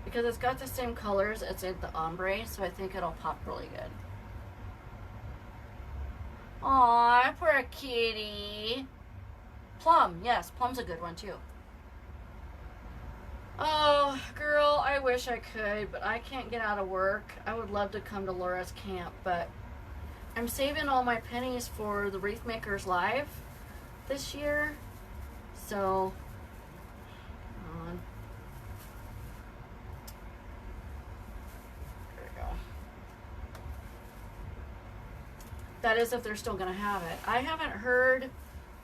Because it's got the same colors, it's in the ombre, so I think it'll pop really good. Aw, poor kitty. Plum, yes, plum's a good one too. Oh, girl, I wish I could, but I can't get out of work. I would love to come to Laura's camp, but I'm saving all my pennies for the Wreath Makers Live this year. So, come on. There we go. That is if they're still going to have it. I haven't heard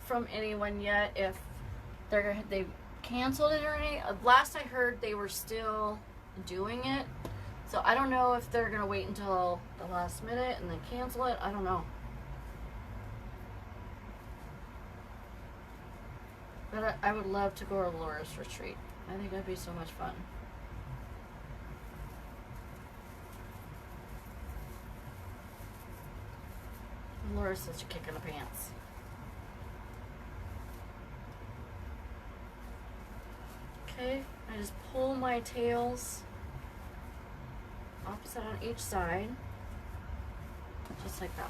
from anyone yet if they've canceled it or any. Last I heard, they were still doing it. So I don't know if they're going to wait until the last minute and then cancel it. I don't know. But I would love to go to Laura's retreat. I think that'd be so much fun. Laura's such a kick in the pants. Okay, I just pull my tails opposite on each side, just like that.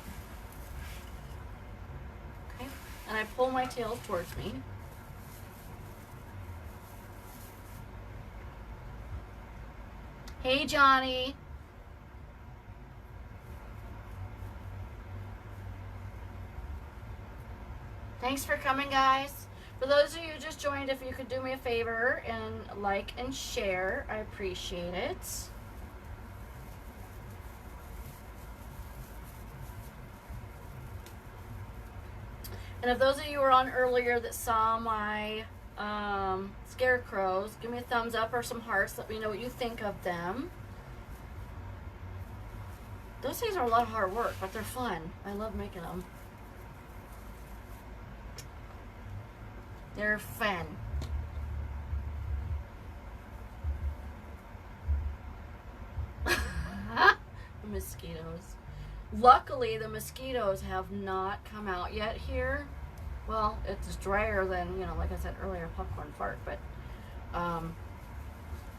Okay, and I pull my tails towards me. Hey, Johnny. Thanks for coming, guys. For those of you who just joined, if you could do me a favor and like and share, I appreciate it. And if those of you who were on earlier that saw my scarecrows, give me a thumbs up or some hearts. Let me know what you think of them. Those things are a lot of hard work, but they're fun. I love making them. They're fun. The mosquitoes. Luckily, the mosquitoes have not come out yet here. Well, it's drier than, you know, like I said earlier, popcorn fart. But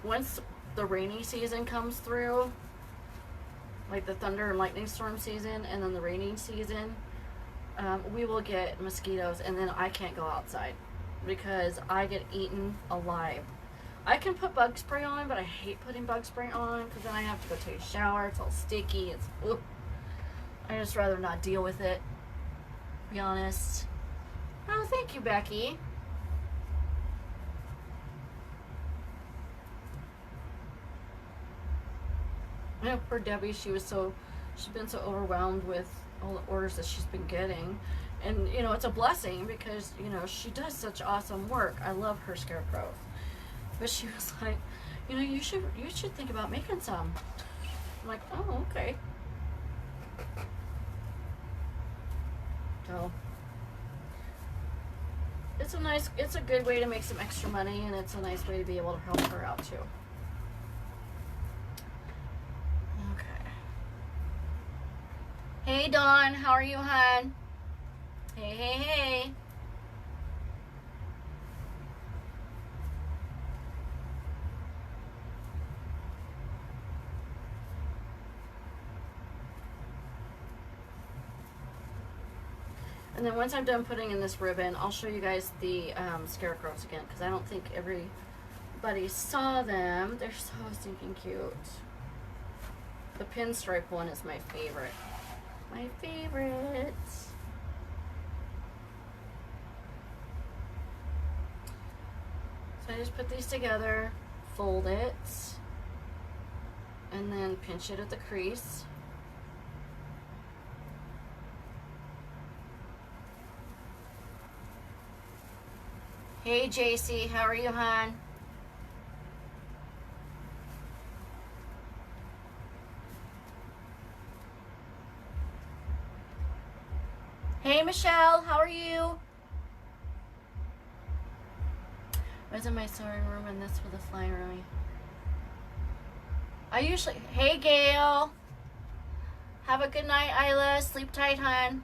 once the rainy season comes through, like the thunder and lightning storm season and then the raining season, we will get mosquitoes, and then I can't go outside because I get eaten alive. I can put bug spray on, but I hate putting bug spray on because then I have to go take a shower. It's all sticky. It's ugh. I just rather not deal with it, to be honest. Oh, thank you, Becky. I know poor Debbie, she's been so overwhelmed with all the orders that she's been getting. And, you know, it's a blessing because, you know, she does such awesome work. I love her scarecrows. But she was like, you know, you should think about making some. I'm like, oh, okay. So it's a good way to make some extra money, and it's a nice way to be able to help her out too. Okay. Hey Dawn, how are you, hon? Hey, hey, hey. And then once I'm done putting in this ribbon, I'll show you guys the scarecrows again, because I don't think everybody saw them. They're so stinking cute. The pinstripe one is my favorite. My favorite. So I just put these together, fold it, and then pinch it at the crease. Hey JC, how are you, hon? Hey Michelle, how are you? I was in my sewing room and this with a fly around me. Hey Gail. Have a good night, Isla. Sleep tight, hon.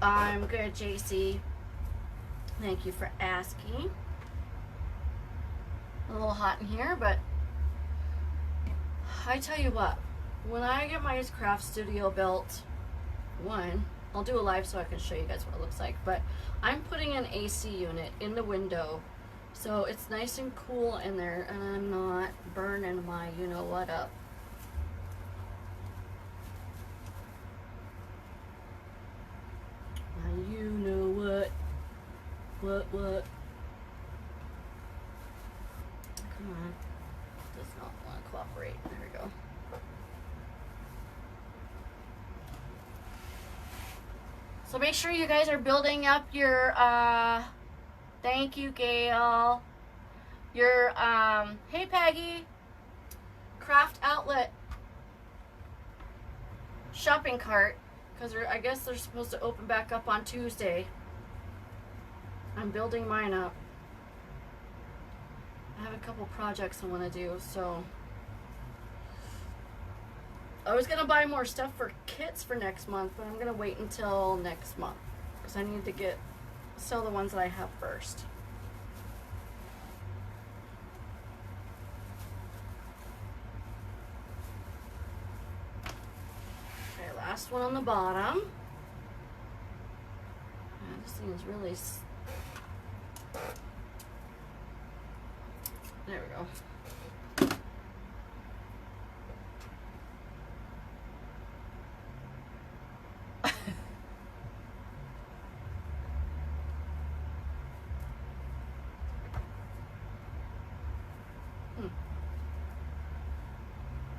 I'm good, JC. Thank you for asking. A little hot in here, but I tell you what, when I get my craft studio built, I'll do a live so I can show you guys what it looks like, but I'm putting an AC unit in the window so it's nice and cool in there and I'm not burning my you know what up. My you know what. What? Come on. Does not want to cooperate. There we go. So make sure you guys are building up your, thank you, Gail. Your, hey, Peggy, craft outlet shopping cart, because I guess they're supposed to open back up on Tuesday. I'm building mine up. I have a couple projects I want to do, so I was gonna buy more stuff for kits for next month, but I'm gonna wait until next month because I need to sell the ones that I have first. Okay, last one on the bottom. This thing is really. There we go.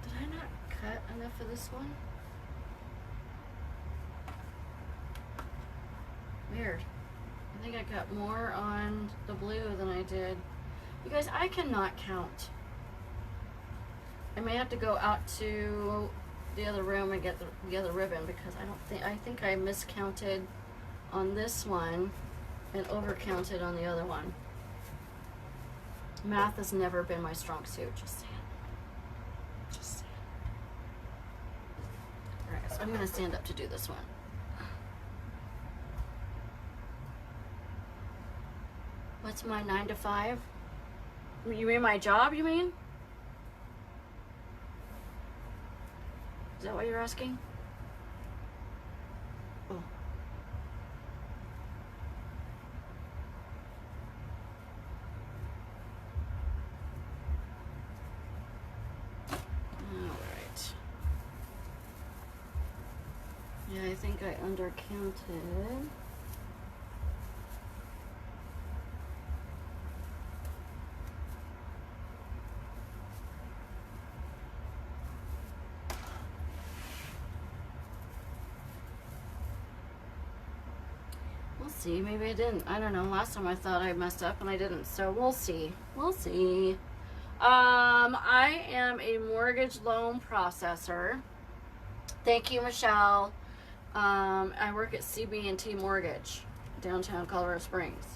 Did I not cut enough for this one? Weird. I think I got more on the blue than I did. You guys, I cannot count. I may have to go out to the other room and get the other ribbon because I think I miscounted on this one and overcounted on the other one. Math has never been my strong suit, just saying. Just saying. Alright, so I'm gonna stand up to do this one. What's my 9 to 5? You mean my job, you mean? Is that what you're asking? Oh. Alright. Yeah, I think I undercounted. See, maybe I didn't. I don't know. Last time I thought I messed up and I didn't. So we'll see. We'll see. I am a mortgage loan processor. Thank you, Michelle. I work at CB&T Mortgage, downtown Colorado Springs.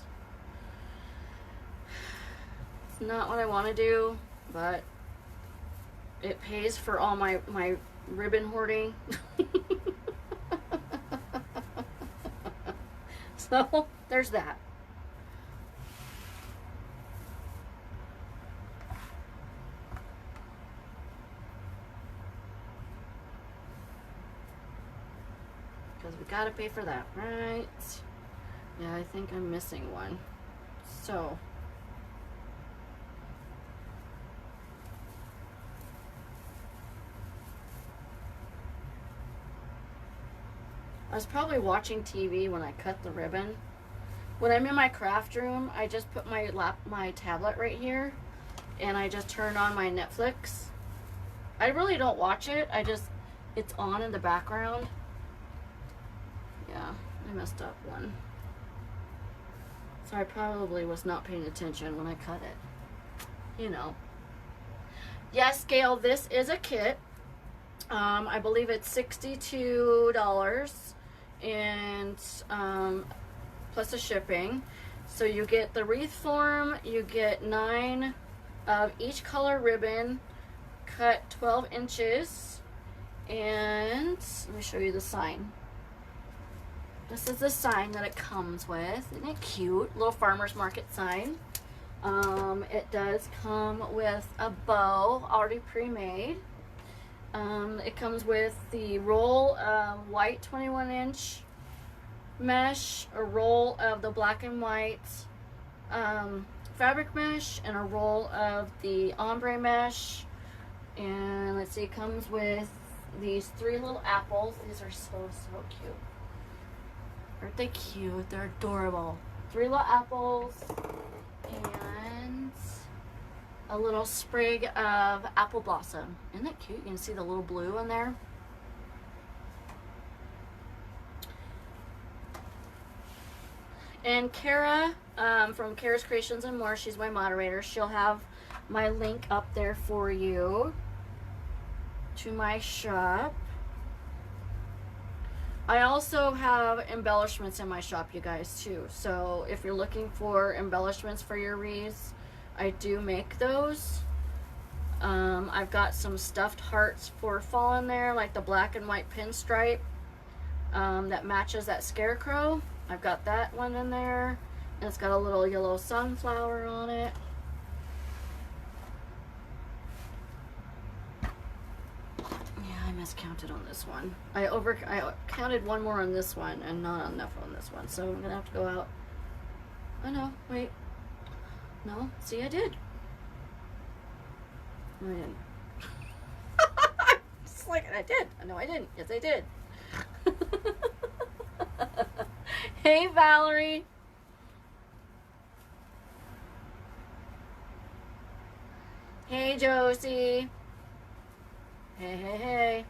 It's not what I want to do, but it pays for all my ribbon hoarding. So, there's that. Because we gotta pay for that, right? Yeah, I think I'm missing one. So, I was probably watching TV when I cut the ribbon. When I'm in my craft room, I just put my tablet right here and I just turn on my Netflix. I really don't watch it. It's on in the background. Yeah, I messed up one. So I probably was not paying attention when I cut it. You know. Yes, Gail, this is a kit. I believe it's $62 and plus the shipping. So you get the wreath form, you get 9 of each color ribbon, cut 12 inches, and let me show you the sign. This is the sign that it comes with. Isn't it cute? Little farmer's market sign. It does come with a bow already pre-made. It comes with the roll of white 21-inch mesh, a roll of the black and white fabric mesh, and a roll of the ombre mesh. And let's see, it comes with these 3 little apples. These are so cute. Aren't they cute? They're adorable. 3 little apples and a little sprig of apple blossom. Isn't that cute? You can see the little blue in there. And Kara from Kara's Creations and More, she's my moderator. She'll have my link up there for you to my shop. I also have embellishments in my shop, you guys, too. So if you're looking for embellishments for your wreaths, I do make those. I've got some stuffed hearts for fall in there, like the black and white pinstripe that matches that scarecrow. I've got that one in there, and it's got a little yellow sunflower on it. I miscounted on this one. I counted one more on this one and not enough on this one. So I'm gonna have to go out. Oh no, wait. No, see, I did. No, I didn't. It's like, I did. No, I didn't. Yes, I did. Hey, Valerie. Hey, Josie. Hey.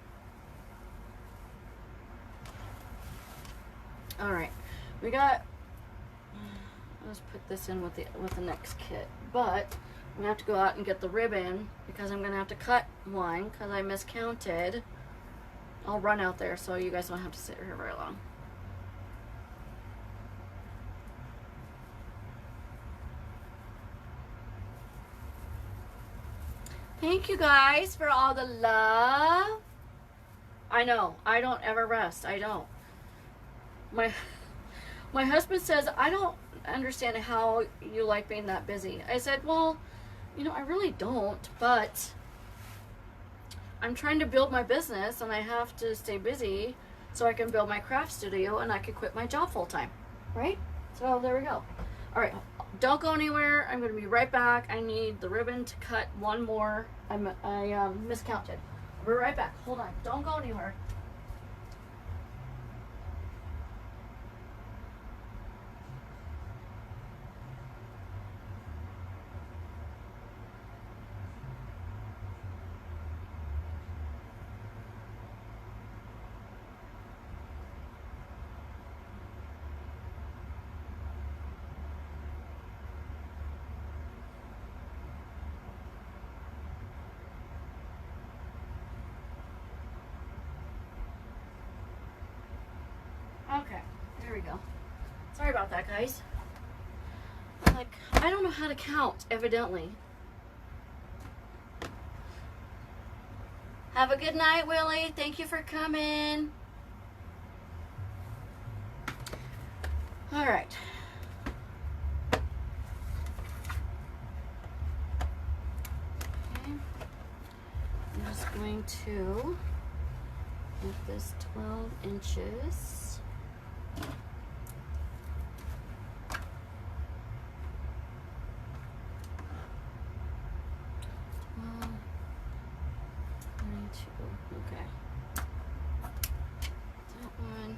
All right, we got. Let's put this in with the next kit, but I'm gonna have to go out and get the ribbon because I'm gonna have to cut one because I miscounted. I'll run out there so you guys don't have to sit here very long. Thank you guys for all the love. I know, I don't ever rest. I don't. My husband says, I don't understand how you like being that busy. I said, well, you know, I really don't, but I'm trying to build my business and I have to stay busy so I can build my craft studio and I can quit my job full time, right? So there we go. All right, don't go anywhere. I'm going to be right back. I need the ribbon to cut one more. I miscounted. I'll be right back. Hold on. Don't go anywhere. Okay, there we go. Sorry about that, guys. Like, I don't know how to count, evidently. Have a good night, Willie. Thank you for coming. All right. Okay. I'm just going to make this 12 inches. Okay. That one.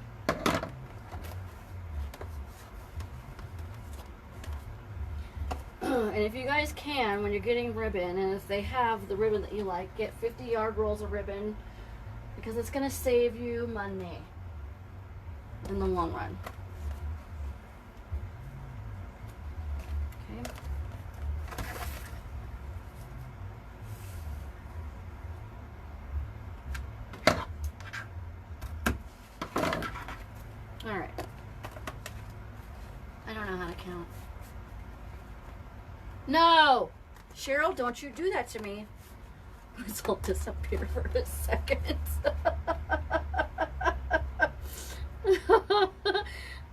And if you guys can, when you're getting ribbon, and if they have the ribbon that you like, get 50-yard rolls of ribbon because it's going to save you money in the long run. Okay. All right. I don't know how to count. No! Cheryl, don't you do that to me. Let's all disappear for a second.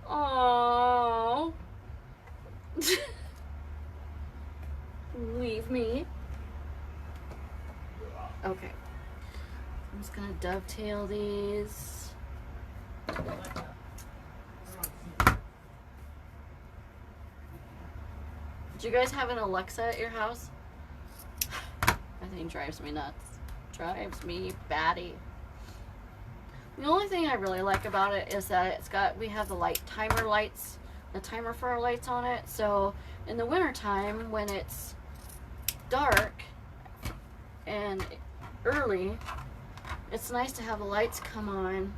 Aww. Leave me. Okay. detail these. Do you guys have an Alexa at your house? That thing drives me nuts. Drives me batty. The only thing I really like about it is that we have the timer lights, the timer for our lights on it. So in the winter time when it's dark and early, it's nice to have the lights come on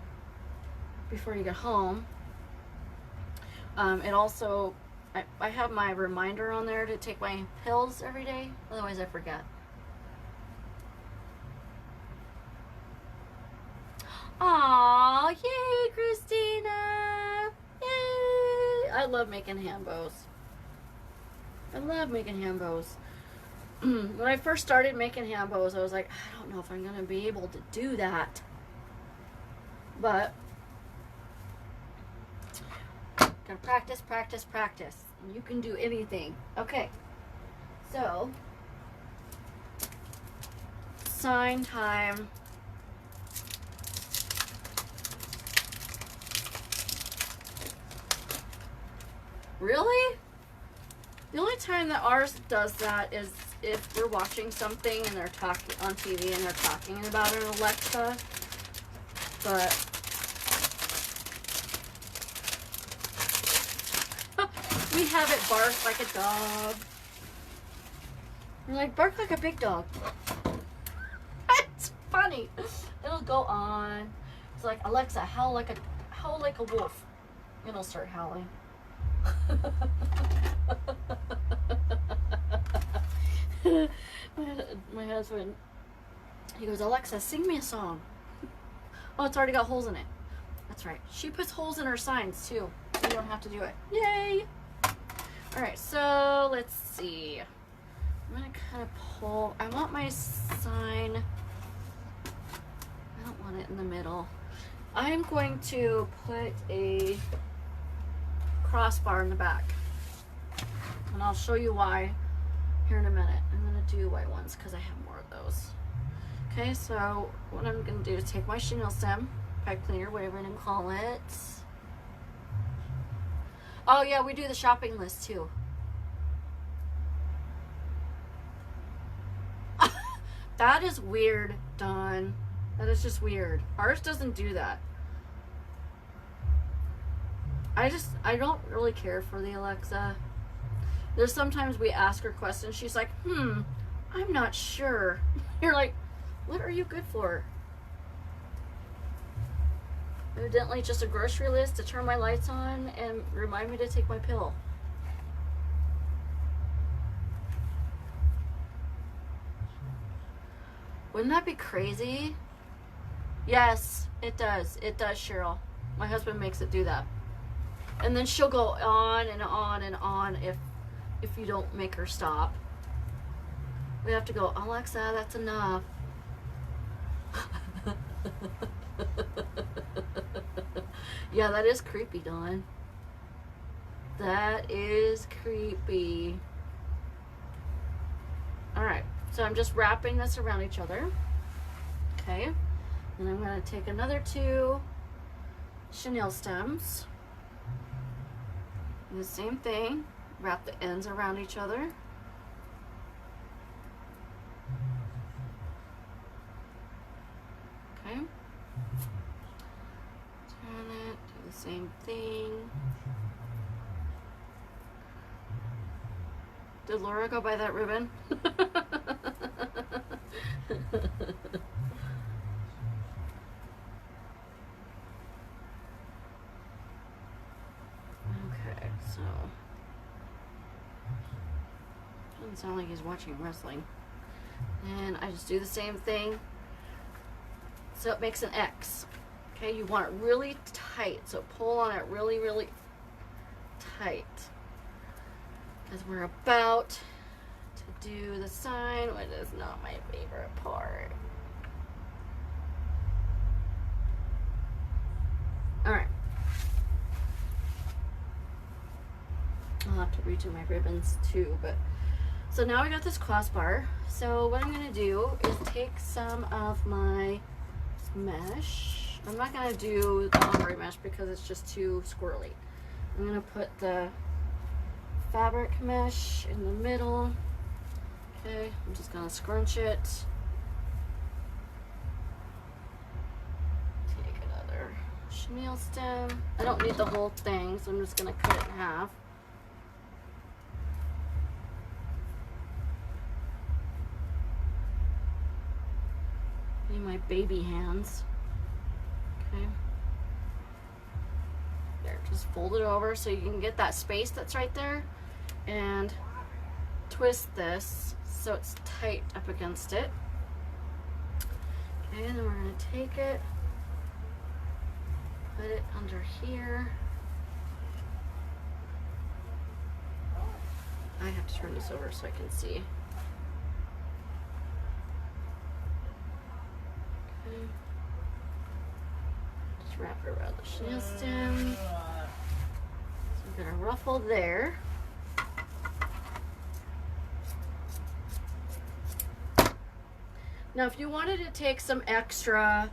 before you get home. It also, I have my reminder on there to take my pills every day, otherwise I forget. Aw, yay, Christina! Yay! I love making hand bows. I love making hand bows. When I first started making hand bows, I was like, I don't know if I'm going to be able to do that. But, gotta practice, practice, practice. You can do anything. Okay, so, sign time. Really? The only time that ours does that is if we're watching something and they're talking on TV and they're talking about an Alexa. But we have it bark like a dog. We're like, bark like a big dog. It's funny. It'll go on. It's like, Alexa, howl like a wolf. It'll start howling. my husband, he goes, Alexa, sing me a song. Oh, it's already got holes in it. That's right. She puts holes in her signs too. You don't have to do it. Yay! Alright, so let's see. I'm gonna kind of pull. I want my sign. I don't want it in the middle. I'm going to put a crossbar in the back, and I'll show you why here in a minute. I'm going to do white ones because I have more of those. Okay, so what I'm going to do is take my chenille stem, pipe cleaner, whatever you call it. Oh yeah, we do the shopping list too. That is weird, Dawn. That is just weird. Ours doesn't do that. I don't really care for the Alexa. There's sometimes we ask her questions. She's like, I'm not sure. You're like, what are you good for? Evidently just a grocery list to turn my lights on and remind me to take my pill. Wouldn't that be crazy? Yes, it does. It does, Cheryl. My husband makes it do that. And then she'll go on and on and on if you don't make her stop. We have to go, Alexa, that's enough. Yeah, that is creepy, Dawn. That is creepy. Alright, so I'm just wrapping this around each other. Okay. And I'm going to take another 2 chenille stems. Do the same thing. Wrap the ends around each other. Okay. Turn it, do the same thing. Did Laura go buy that ribbon? Okay, so doesn't sound like he's watching wrestling. And I just do the same thing. So it makes an X. Okay, you want it really tight. So pull on it really, really tight. Because we're about to do the sign, which is not my favorite part. Alright. I'll have to redo my ribbons too, but so now we got this crossbar. So what I'm going to do is take some of my mesh. I'm not gonna do the ombre mesh because it's just too squirrely. I'm gonna put the fabric mesh in the middle. Okay, I'm just gonna scrunch it. Take another chenille stem. I don't need the whole thing, so I'm just gonna cut it in half. My baby hands. Okay. There, just fold it over so you can get that space that's right there and twist this so it's tight up against it. Okay, and then we're going to take it, put it under here. I have to turn this over so I can see. Just wrap it around the chenille stem. So I'm gonna ruffle there. Now if you wanted to take some extra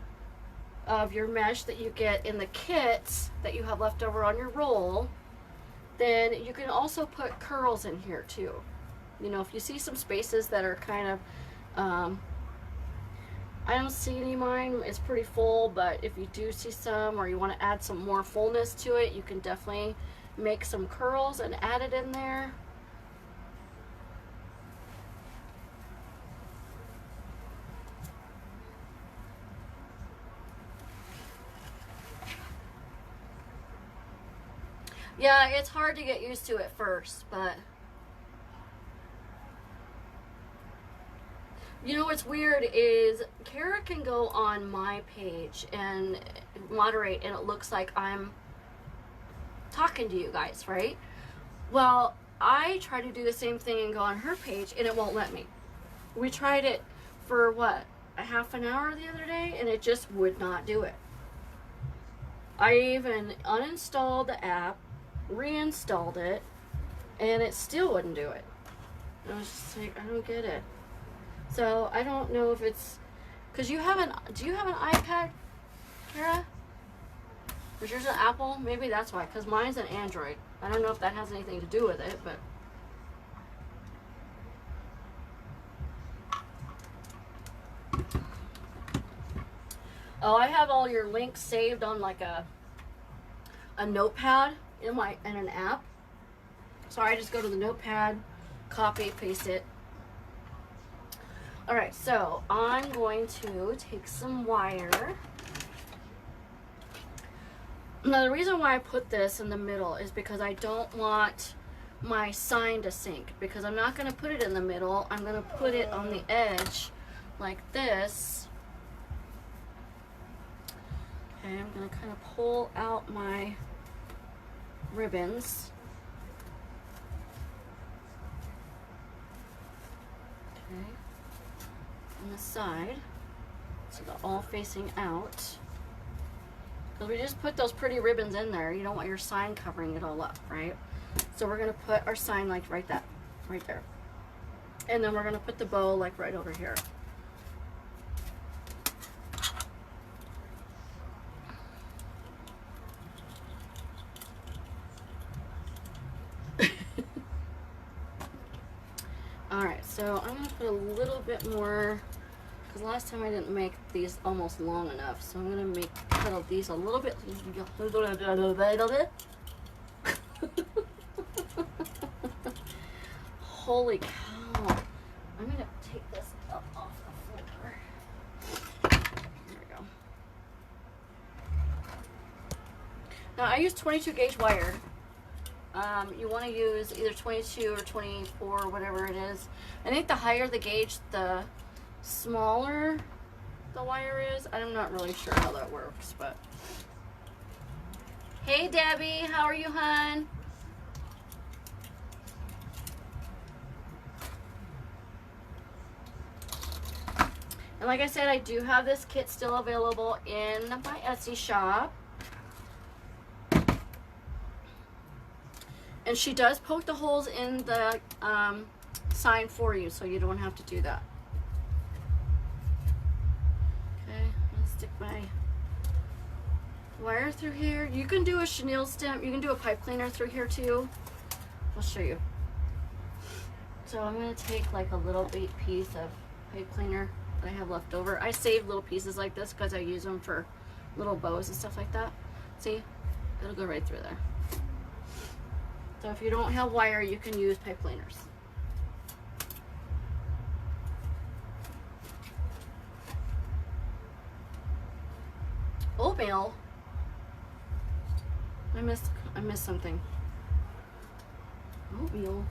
of your mesh that you get in the kits that you have left over on your roll, then you can also put curls in here too. You know, if you see some spaces that are kind of I don't see any of mine, it's pretty full, but if you do see some or you want to add some more fullness to it, you can definitely make some curls and add it in there. Yeah, it's hard to get used to at first, but you know what's weird is Kara can go on my page and moderate and it looks like I'm talking to you guys, right? Well, I try to do the same thing and go on her page and it won't let me. We tried it for what, a half an hour the other day and it just would not do it. I even uninstalled the app, reinstalled it, and it still wouldn't do it. I was just like, I don't get it. So I don't know if it's because do you have an iPad, Kara? Was yours an Apple? Maybe that's why, because mine's an Android. I don't know if that has anything to do with it, but oh, I have all your links saved on like a notepad in an app. So I just go to the notepad, copy, paste it. All right, so I'm going to take some wire. Now the reason why I put this in the middle is because I don't want my sign to sink, because I'm not going to put it in the middle. I'm going to put it on the edge like this. Okay, I'm going to kind of pull out my ribbons. Okay, on the side, so they're all facing out. Because we just put those pretty ribbons in there. You don't want your sign covering it all up, right? So we're going to put our sign like right there. And then we're going to put the bow like right over here. Alright, so I'm going to put a little bit more, because last time I didn't make these almost long enough, so I'm going to cut these a little bit. Holy cow. I'm going to take this up off the floor. There we go. Now I use 22 gauge wire. You want to use either 22 or 24 or whatever it is. I think the higher the gauge, the smaller the wire is. I'm not really sure how that works, but hey Debbie, how are you, hon? And like I said, I do have this kit still available in my Etsy shop. And she does poke the holes in the sign for you, so you don't have to do that. Okay, stick my wire through here. You can do a chenille stem. You can do a pipe cleaner through here too. I'll show you. So I'm going to take like a little bait piece of pipe cleaner that I have left over. I save little pieces like this because I use them for little bows and stuff like that. See, it'll go right through there. So if you don't have wire, you can use pipe cleaners. Oatmeal. I missed something. Oatmeal.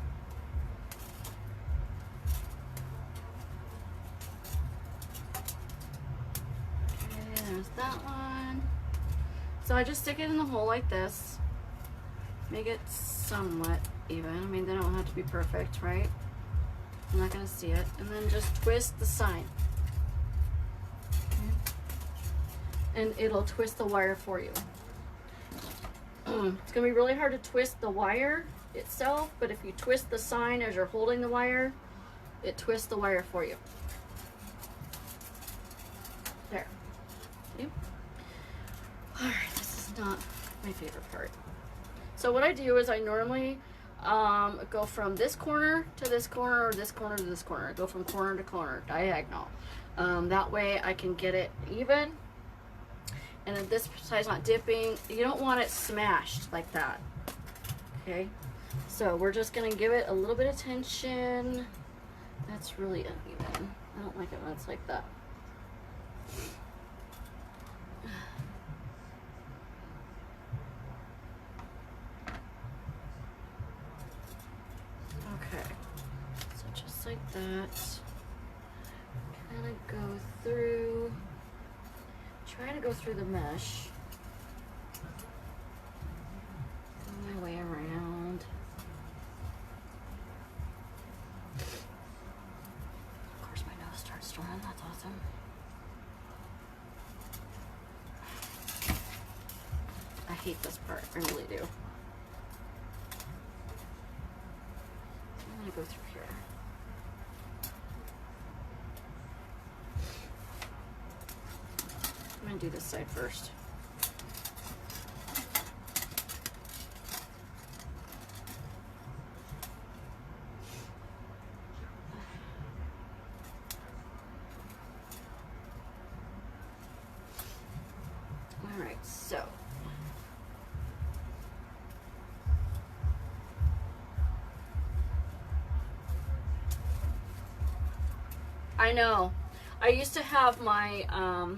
Okay, there's that one. So I just stick it in the hole like this. Make it somewhat even. I mean, they don't have to be perfect, right? I'm not gonna see it. And then just twist the sign. Okay. And it'll twist the wire for you. It's gonna be really hard to twist the wire itself, but if you twist the sign as you're holding the wire, it twists the wire for you. There. See? Alright, this is not my favorite part. So what I do is I normally go from this corner to this corner, or this corner to this corner. I go from corner to corner, diagonal. That way I can get it even. And if this side's not dipping, you don't want it smashed like that. Okay? So we're just gonna give it a little bit of tension. That's really uneven. I don't like it when it's like that. Okay, so just like that, kind of go through, try to go through the mesh, go my way around. Of course my nose starts to run, that's awesome. I hate this part, I really do. Go through here. I'm going to do this side first. All right, so I know. I used to have my, I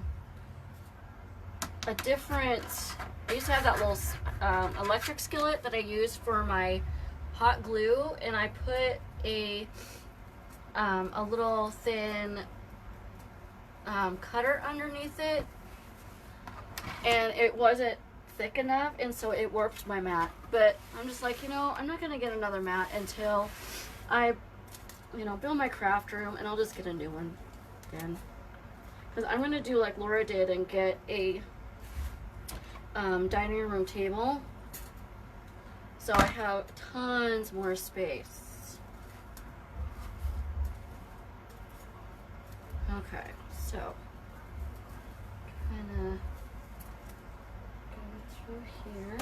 used to have that little electric skillet that I used for my hot glue, and I put a little thin cutter underneath it, and it wasn't thick enough, and so it warped my mat. But I'm just like, you know, I'm not going to get another mat until I build my craft room, and I'll just get a new one again. Because I'm going to do like Laura did and get a dining room table. So I have tons more space. Okay, so kind of go through here.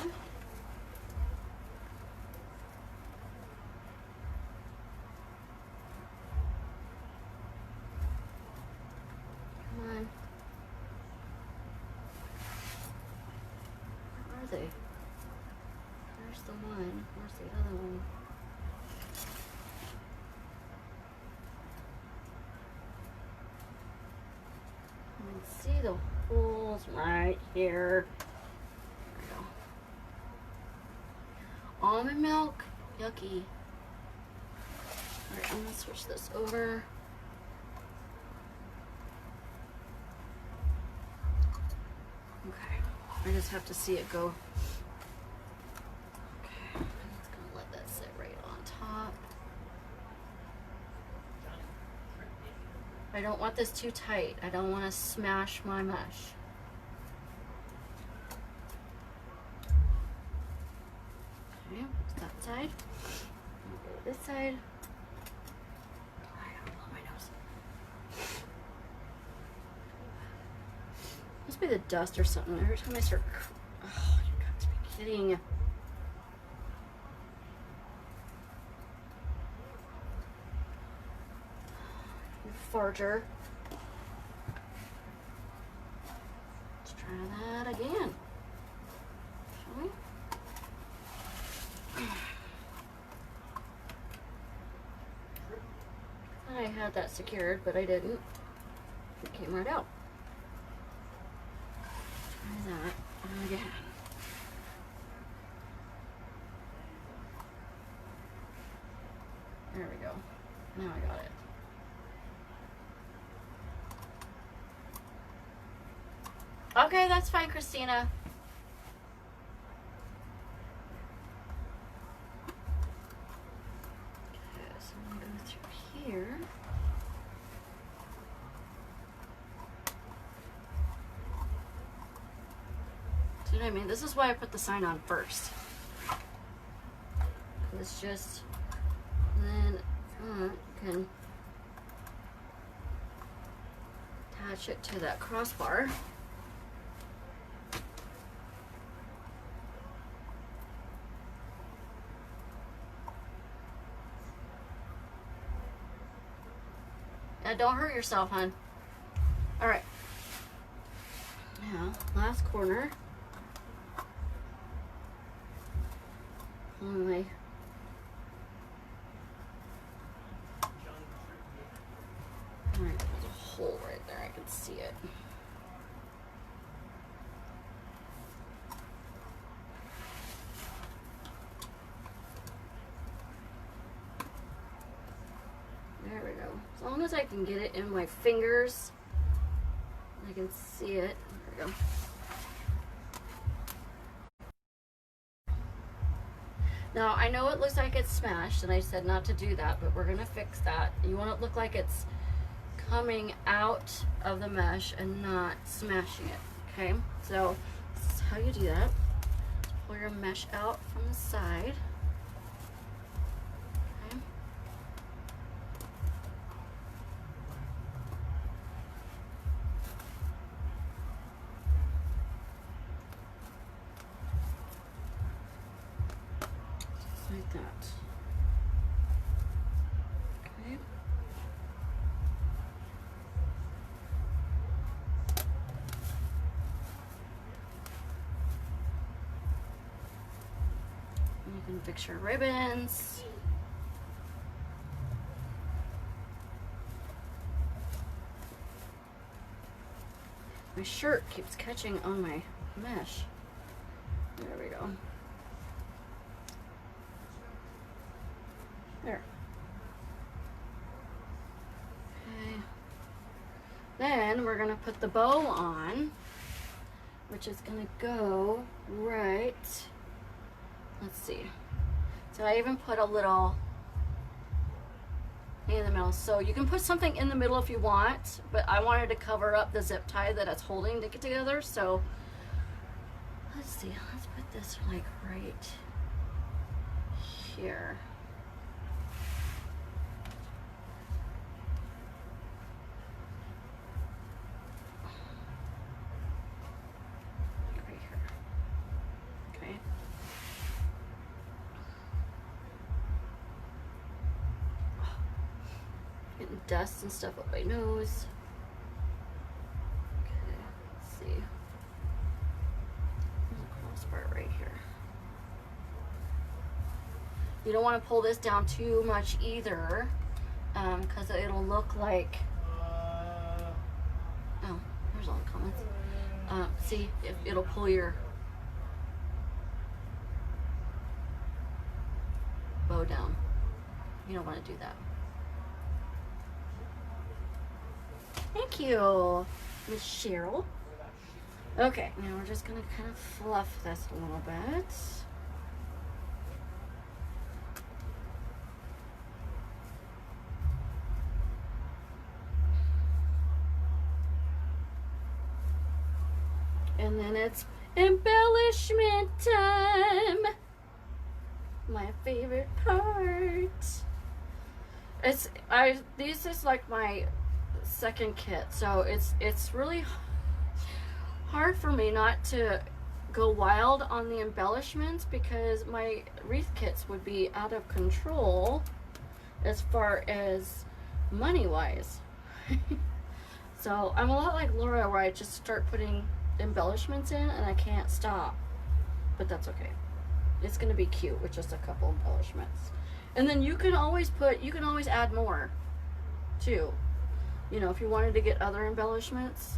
Where are they? There's the one. Where's the other one? You can see the holes right here. There we go. Almond milk? Yucky. Alright, I'm gonna switch this over. I just have to see it go. Okay, I'm just gonna let that sit right on top. I don't want this too tight. I don't want to smash my mesh. Okay, that side. Go this side. I gotta blow my nose. must be the dust or something. Every time I start, oh, you got to be kidding. You farger. Let's try that again. Shall we? I had that secured, but I didn't. It came right out. Try that again. There we go. Now I got it. Okay, that's fine, Christina. Okay, so I'm gonna go through here. See what I mean? This is why I put the sign on first. It's just, then you can attach it to that crossbar. Now don't hurt yourself, hon. All right. Now, last corner. On my Alright, there's a hole right there. I can see it. There we go. As long as I can get it in my fingers, I can see it. There we go. Now, I know it looks like it's smashed, and I said not to do that, but we're going to fix that. You want it to look like it's coming out of the mesh and not smashing it, okay? So, this is how you do that. Pull your mesh out from the side. Okay. Like that. Okay. And you can fix your ribbons. My shirt keeps catching on my mesh. There we go. There. Okay. Then we're gonna put the bow on, which is gonna go right. Let's see. So I even put a little in the middle. So you can put something in the middle if you want, but I wanted to cover up the zip tie that it's holding to get together. So let's see. Let's put this like right here. Getting dust and stuff up my nose. Okay, let's see. There's a crossbar right here. You don't want to pull this down too much either, because it'll look like. Oh, there's all the comments. See, if it'll pull your bow down. You don't want to do that. Thank you, Miss Cheryl. Okay, now we're just gonna kind of fluff this a little bit. And then it's embellishment time. My favorite part. This is like my second kit, so it's really hard for me not to go wild on the embellishments because my wreath kits would be out of control as far as money wise. So I'm a lot like Laura, where I just start putting embellishments in and I can't stop, but that's okay. It's gonna be cute with just a couple embellishments, and then you can always add more too, you know, if you wanted to get other embellishments.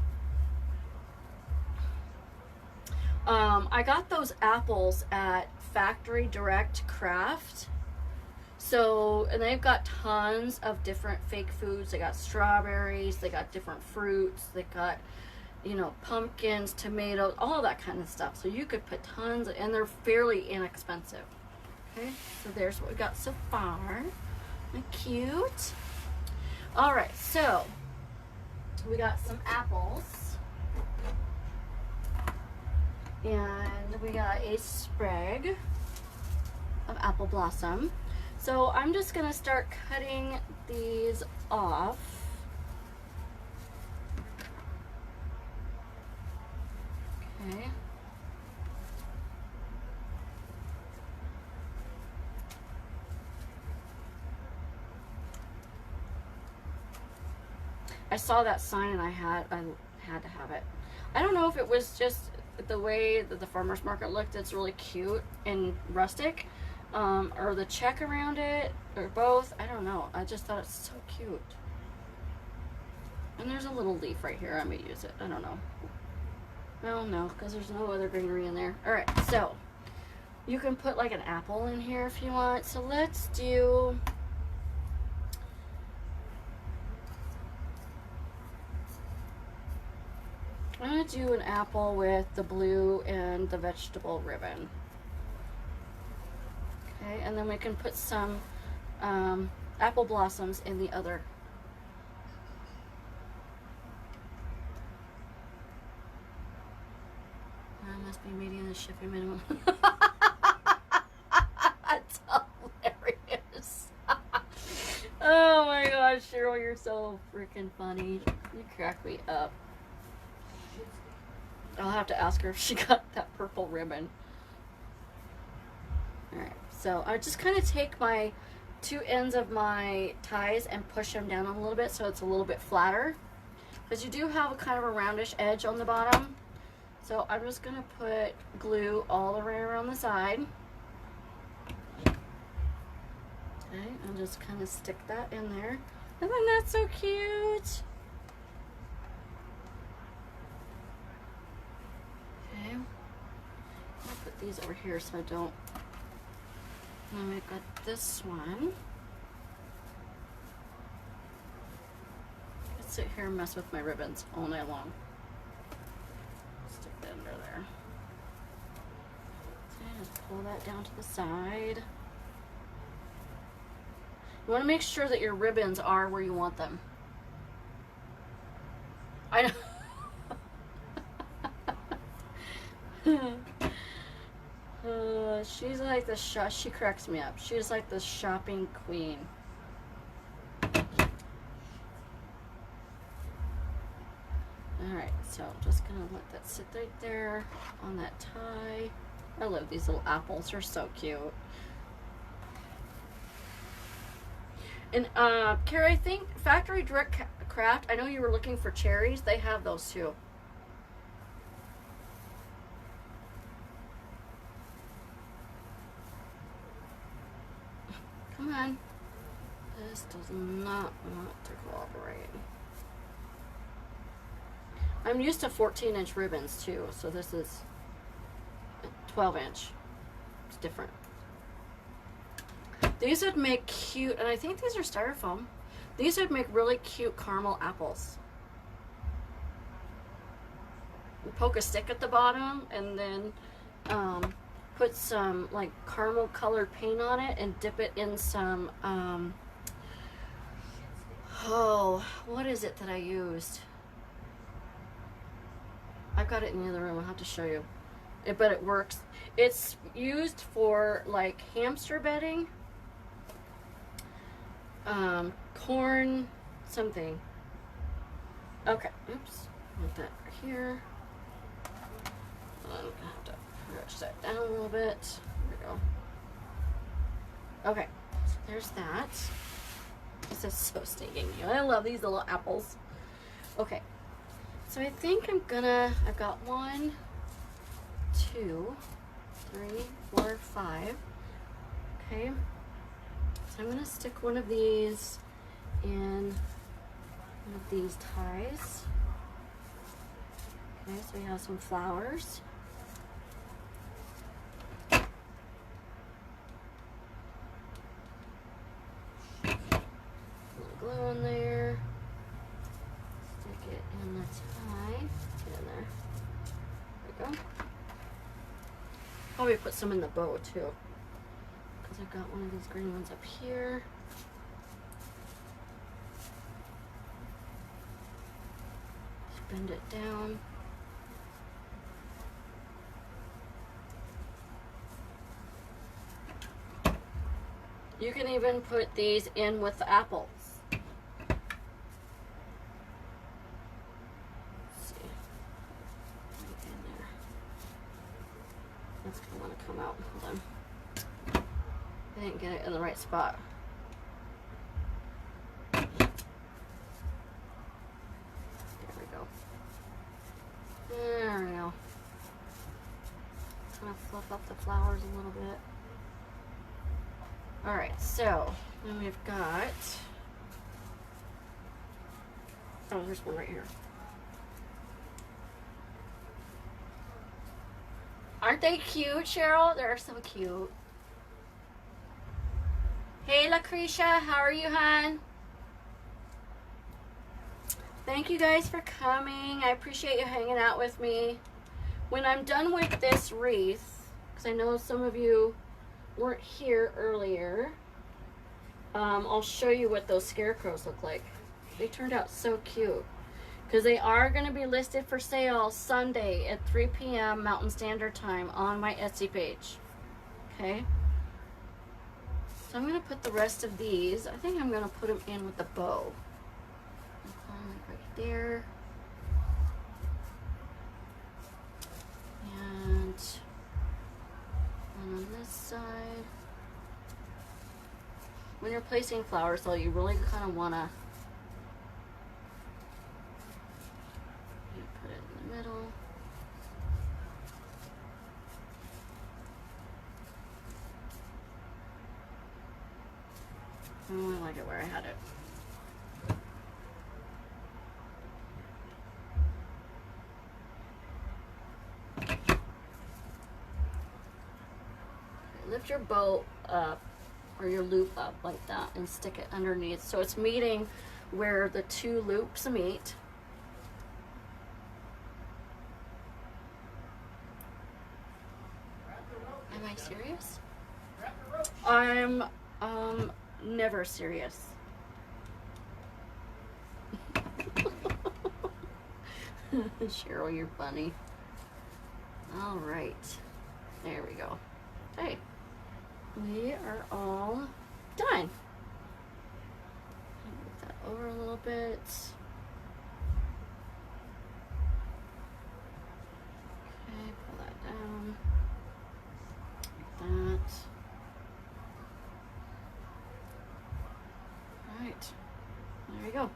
I got those apples at Factory Direct Craft. So, and they've got tons of different fake foods. They got strawberries, they got different fruits, they got, you know, pumpkins, tomatoes, all that kind of stuff. So you could put tons, and they're fairly inexpensive. Okay, so there's what we got so far. Cute. All right, so we got some apples. And we got a sprig of apple blossom. So I'm just gonna start cutting these off. Okay. I saw that sign and I had to have it. I don't know if it was just the way that the farmer's market looked. It's really cute and rustic, or the check around it, or both. I don't know. I just thought it's so cute. And there's a little leaf right here. I may use it. I don't know. Well, no, because there's no other greenery in there. All right, so you can put like an apple in here if you want. So let's do... I'm going to do an apple with the blue and the vegetable ribbon. Okay, and then we can put some apple blossoms in the other. I must be meeting the shipping minimum. That's hilarious. Oh my gosh, Cheryl, you're so freaking funny. You crack me up. I'll have to ask her if she got that purple ribbon. Alright, so I just kind of take my two ends of my ties and push them down a little bit so it's a little bit flatter. Because you do have a kind of a roundish edge on the bottom. So I'm just going to put glue all the way around the side. Okay, and just kind of stick that in there. Isn't that so cute? Okay, I'll put these over here so I don't. Then we've got this one. I could sit here and mess with my ribbons all night long. Stick that under there. Okay, just pull that down to the side. You want to make sure that your ribbons are where you want them. I know. She's like the she cracks me up. She's like the shopping queen. Alright, so I'm just gonna let that sit right there on that tie. I love these little apples, they're so cute. And Carrie, I think Factory Direct Craft, I know you were looking for cherries, they have those too. Come on. This does not want to cooperate. I'm used to 14-inch ribbons too, so this is 12-inch. It's different. These would make cute, and I think these are styrofoam. These would make really cute caramel apples. You poke a stick at the bottom and then put some like caramel colored paint on it and dip it in some oh, what is it that I used? I've got it in the other room. I'll have to show you. But it works. It's used for like hamster bedding, corn something. Okay, oops, put that right here. I'm gonna have to brush that down a little bit. There we go. Okay, so there's that. This is so stinking new. I love these little apples. Okay, so I think I've got 1, 2, 3, 4, 5. Okay, so I'm gonna stick one of these in one of these ties. Okay, so we have some flowers. Glue in there. Stick it in the tie. Get in there. There we go. Probably put some in the bow too, because I've got one of these green ones up here. Just bend it down. You can even put these in with the apples. Let's see. Right in there. That's gonna want to come out. Hold on. I didn't get it in the right spot. There we go. There we go. Kind of fluff up the flowers a little bit. All right, so then we've got, oh, there's one right here. Aren't they cute, Cheryl? They're so cute. Hey, Lucretia, how are you, hon? Thank you guys for coming. I appreciate you hanging out with me. When I'm done with this wreath, because I know some of you weren't here earlier, I'll show you what those scarecrows look like. They turned out so cute, because they are going to be listed for sale Sunday at 3 p.m. Mountain Standard Time on my Etsy page. Okay, so I'm going to put the rest of these, I think I'm going to put them in with the bow. Right there. And on this side. When you're placing flowers though, you really kind of want to put it in the middle. I really like it where I had it. Lift your bow up or your loop up like that and stick it underneath so it's meeting where the two loops meet. Am I serious? I'm never serious. Cheryl, you're funny. All right, there we go. Okay. We are all done. Move that over a little bit. Okay, pull that down. That. All right. There we go.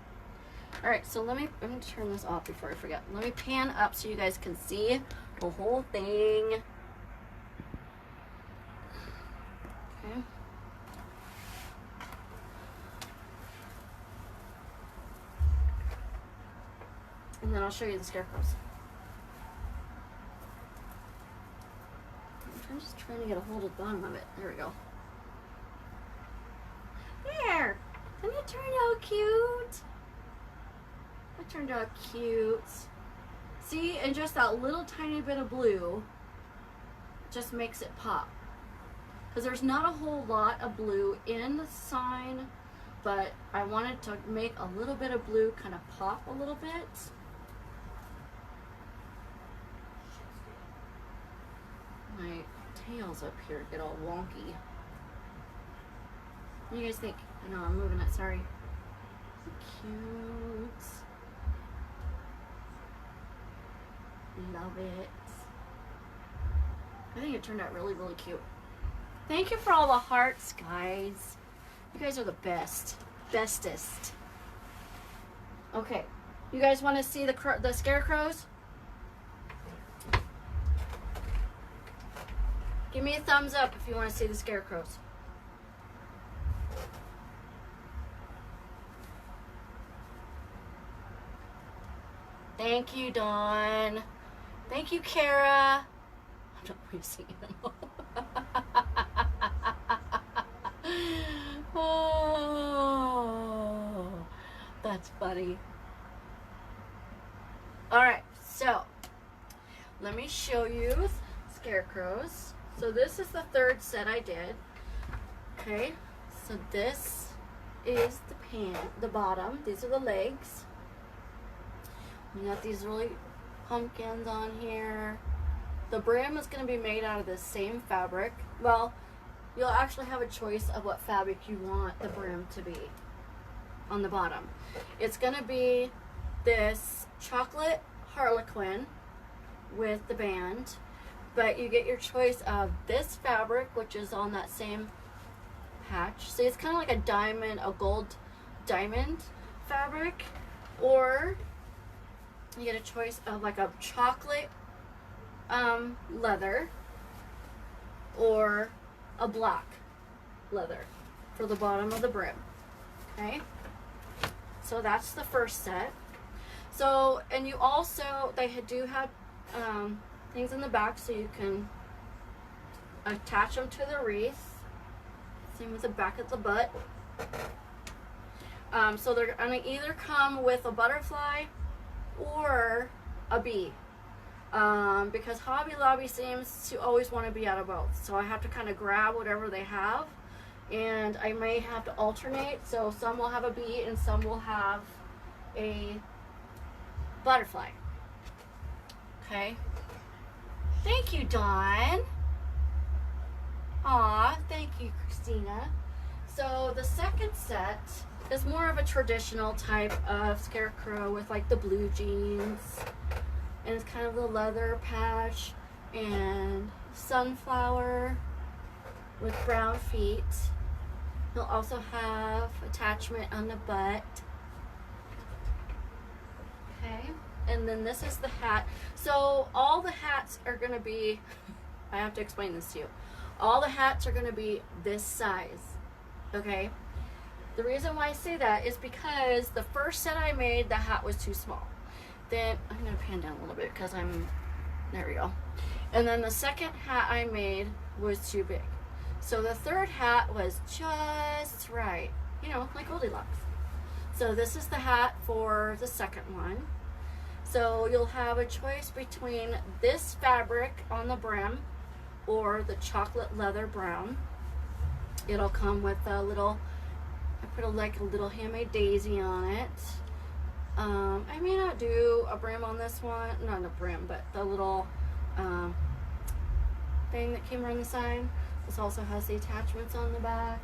All right, so I'm gonna turn this off before I forget. Let me pan up so you guys can see the whole thing. Okay. And then I'll show you the scarecrows. I'm just trying to get a hold of the bottom of it. There we go. There! Doesn't it turn out cute? That turned out cute. See, and just that little tiny bit of blue just makes it pop. Because there's not a whole lot of blue in the sign, but I wanted to make a little bit of blue kind of pop a little bit. My tails up here get all wonky. What do you guys think? I know, I'm moving it, sorry. Cute. Love it. I think it turned out really, really cute. Thank you for all the hearts, guys. You guys are the best. Bestest. Okay. You guys want to see the scarecrows? Give me a thumbs up if you want to see the scarecrows. Thank you, Dawn. Thank you, Kara. I'm not racing animal. Oh, that's funny. All right, so let me show you scarecrows. So this is the third set I did. Okay, so this is the bottom. These are the legs. We got these really pumpkins on here. The brim is going to be made out of the same fabric. Well, you'll actually have a choice of what fabric you want the brim to be on the bottom. It's going to be this chocolate harlequin with the band, but you get your choice of this fabric, which is on that same patch. So it's kind of like a diamond, a gold diamond fabric, or you get a choice of like a chocolate leather or a black leather for the bottom of the brim. Okay, so that's the first set. So, and you also, they do have things in the back so you can attach them to the wreath. Same with the back of the butt. So they're gonna either come with a butterfly or a bee, because Hobby Lobby seems to always want to be out of both, so I have to kind of grab whatever they have, and I may have to alternate, so some will have a bee and some will have a butterfly. Okay, thank you, Dawn. Aw, thank you, Christina. So the second set is more of a traditional type of scarecrow with like the blue jeans, and it's kind of the leather patch and sunflower with brown feet. He'll also have attachment on the butt. Okay, and then this is the hat. So all the hats are going to be, I have to explain this to you. All the hats are going to be this size. Okay, the reason why I say that is because the first set I made, the hat was too small. Then I'm going to pan down a little bit because there we go. And then the second hat I made was too big. So the third hat was just right, you know, like Goldilocks. So this is the hat for the second one. So you'll have a choice between this fabric on the brim or the chocolate leather brown. It'll come with a little, I put like a little handmade daisy on it. I may not do a brim on this one, not a brim, but the little thing that came around the side. This also has the attachments on the back.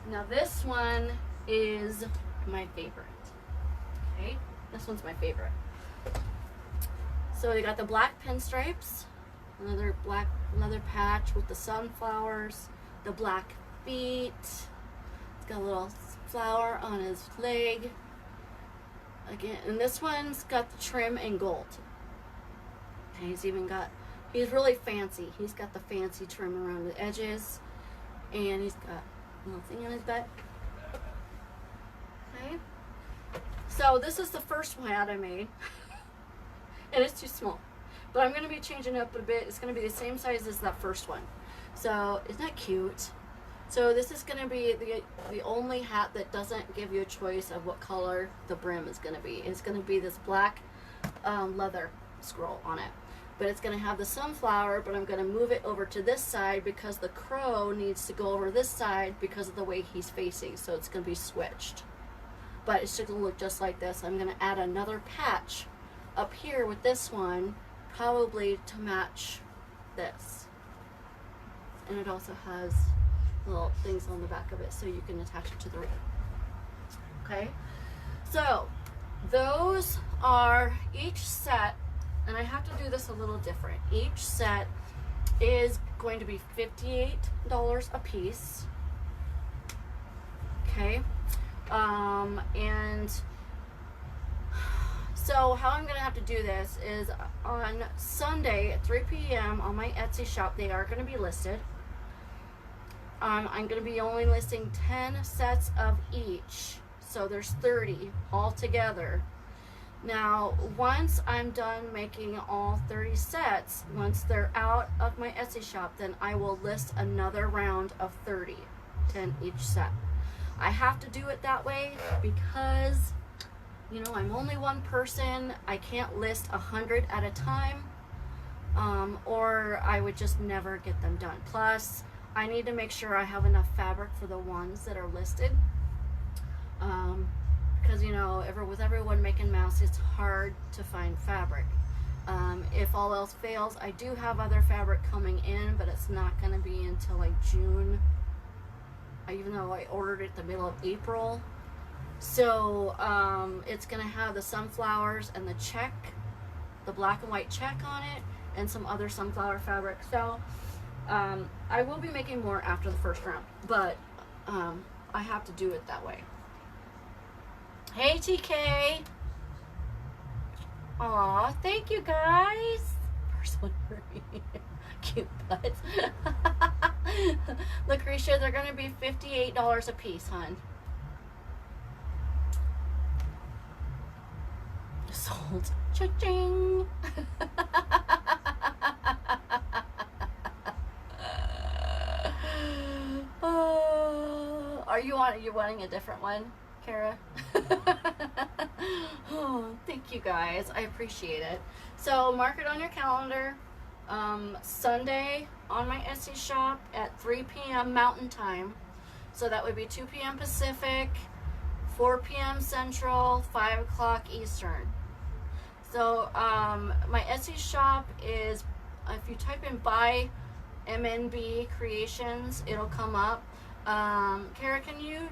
Now this one is my favorite. Okay, this one's my favorite. So you got the black pinstripes, another black leather patch with the sunflowers, the black feet. It's got a little flower on his leg. Again, and this one's got the trim in gold. And he's really fancy. He's got the fancy trim around the edges, and he's got a little thing on his butt. Okay. So this is the first one I made, and it's too small. But I'm going to be changing it up a bit. It's going to be the same size as that first one. So isn't that cute? So this is going to be the only hat that doesn't give you a choice of what color the brim is going to be. It's going to be this black leather scroll on it. But it's going to have the sunflower, but I'm going to move it over to this side because the crow needs to go over this side because of the way he's facing. So it's going to be switched. But it's going to look just like this. I'm going to add another patch up here with this one, probably to match this. And it also has little things on the back of it so you can attach it to the ring. Okay, so those are each set, and I have to do this a little different. Each set is going to be $58 a piece. Okay. And so how I'm going to have to do this is on Sunday at 3 p.m. on my Etsy shop, they are going to be listed. I'm going to be only listing 10 sets of each. So there's 30 altogether. Now, once I'm done making all 30 sets, once they're out of my Etsy shop, then I will list another round of 30, 10 each set. I have to do it that way because, you know, I'm only one person. I can't list 100 at a time, or I would just never get them done. Plus, I need to make sure I have enough fabric for the ones that are listed. Because, you know, with everyone making masks, it's hard to find fabric. If all else fails, I do have other fabric coming in, but it's not going to be until like June, even though I ordered it the middle of April. So it's going to have the sunflowers and the check, the black and white check on it, and some other sunflower fabric. So I will be making more after the first round, but I have to do it that way. Hey, TK. Aw, thank you, guys. First one for me. Cute butts. Lucretia, they're going to be $58 a piece, hon. Sold. Cha-ching. Are you wanting a different one, Kara? Oh, thank you guys. I appreciate it. So mark it on your calendar. Sunday on my Etsy shop at 3 p.m. Mountain Time. So that would be 2 p.m. Pacific, 4 p.m. Central, 5 o'clock Eastern. So my Etsy shop is, if you type in buy MNB Creations, it'll come up. Kara, can you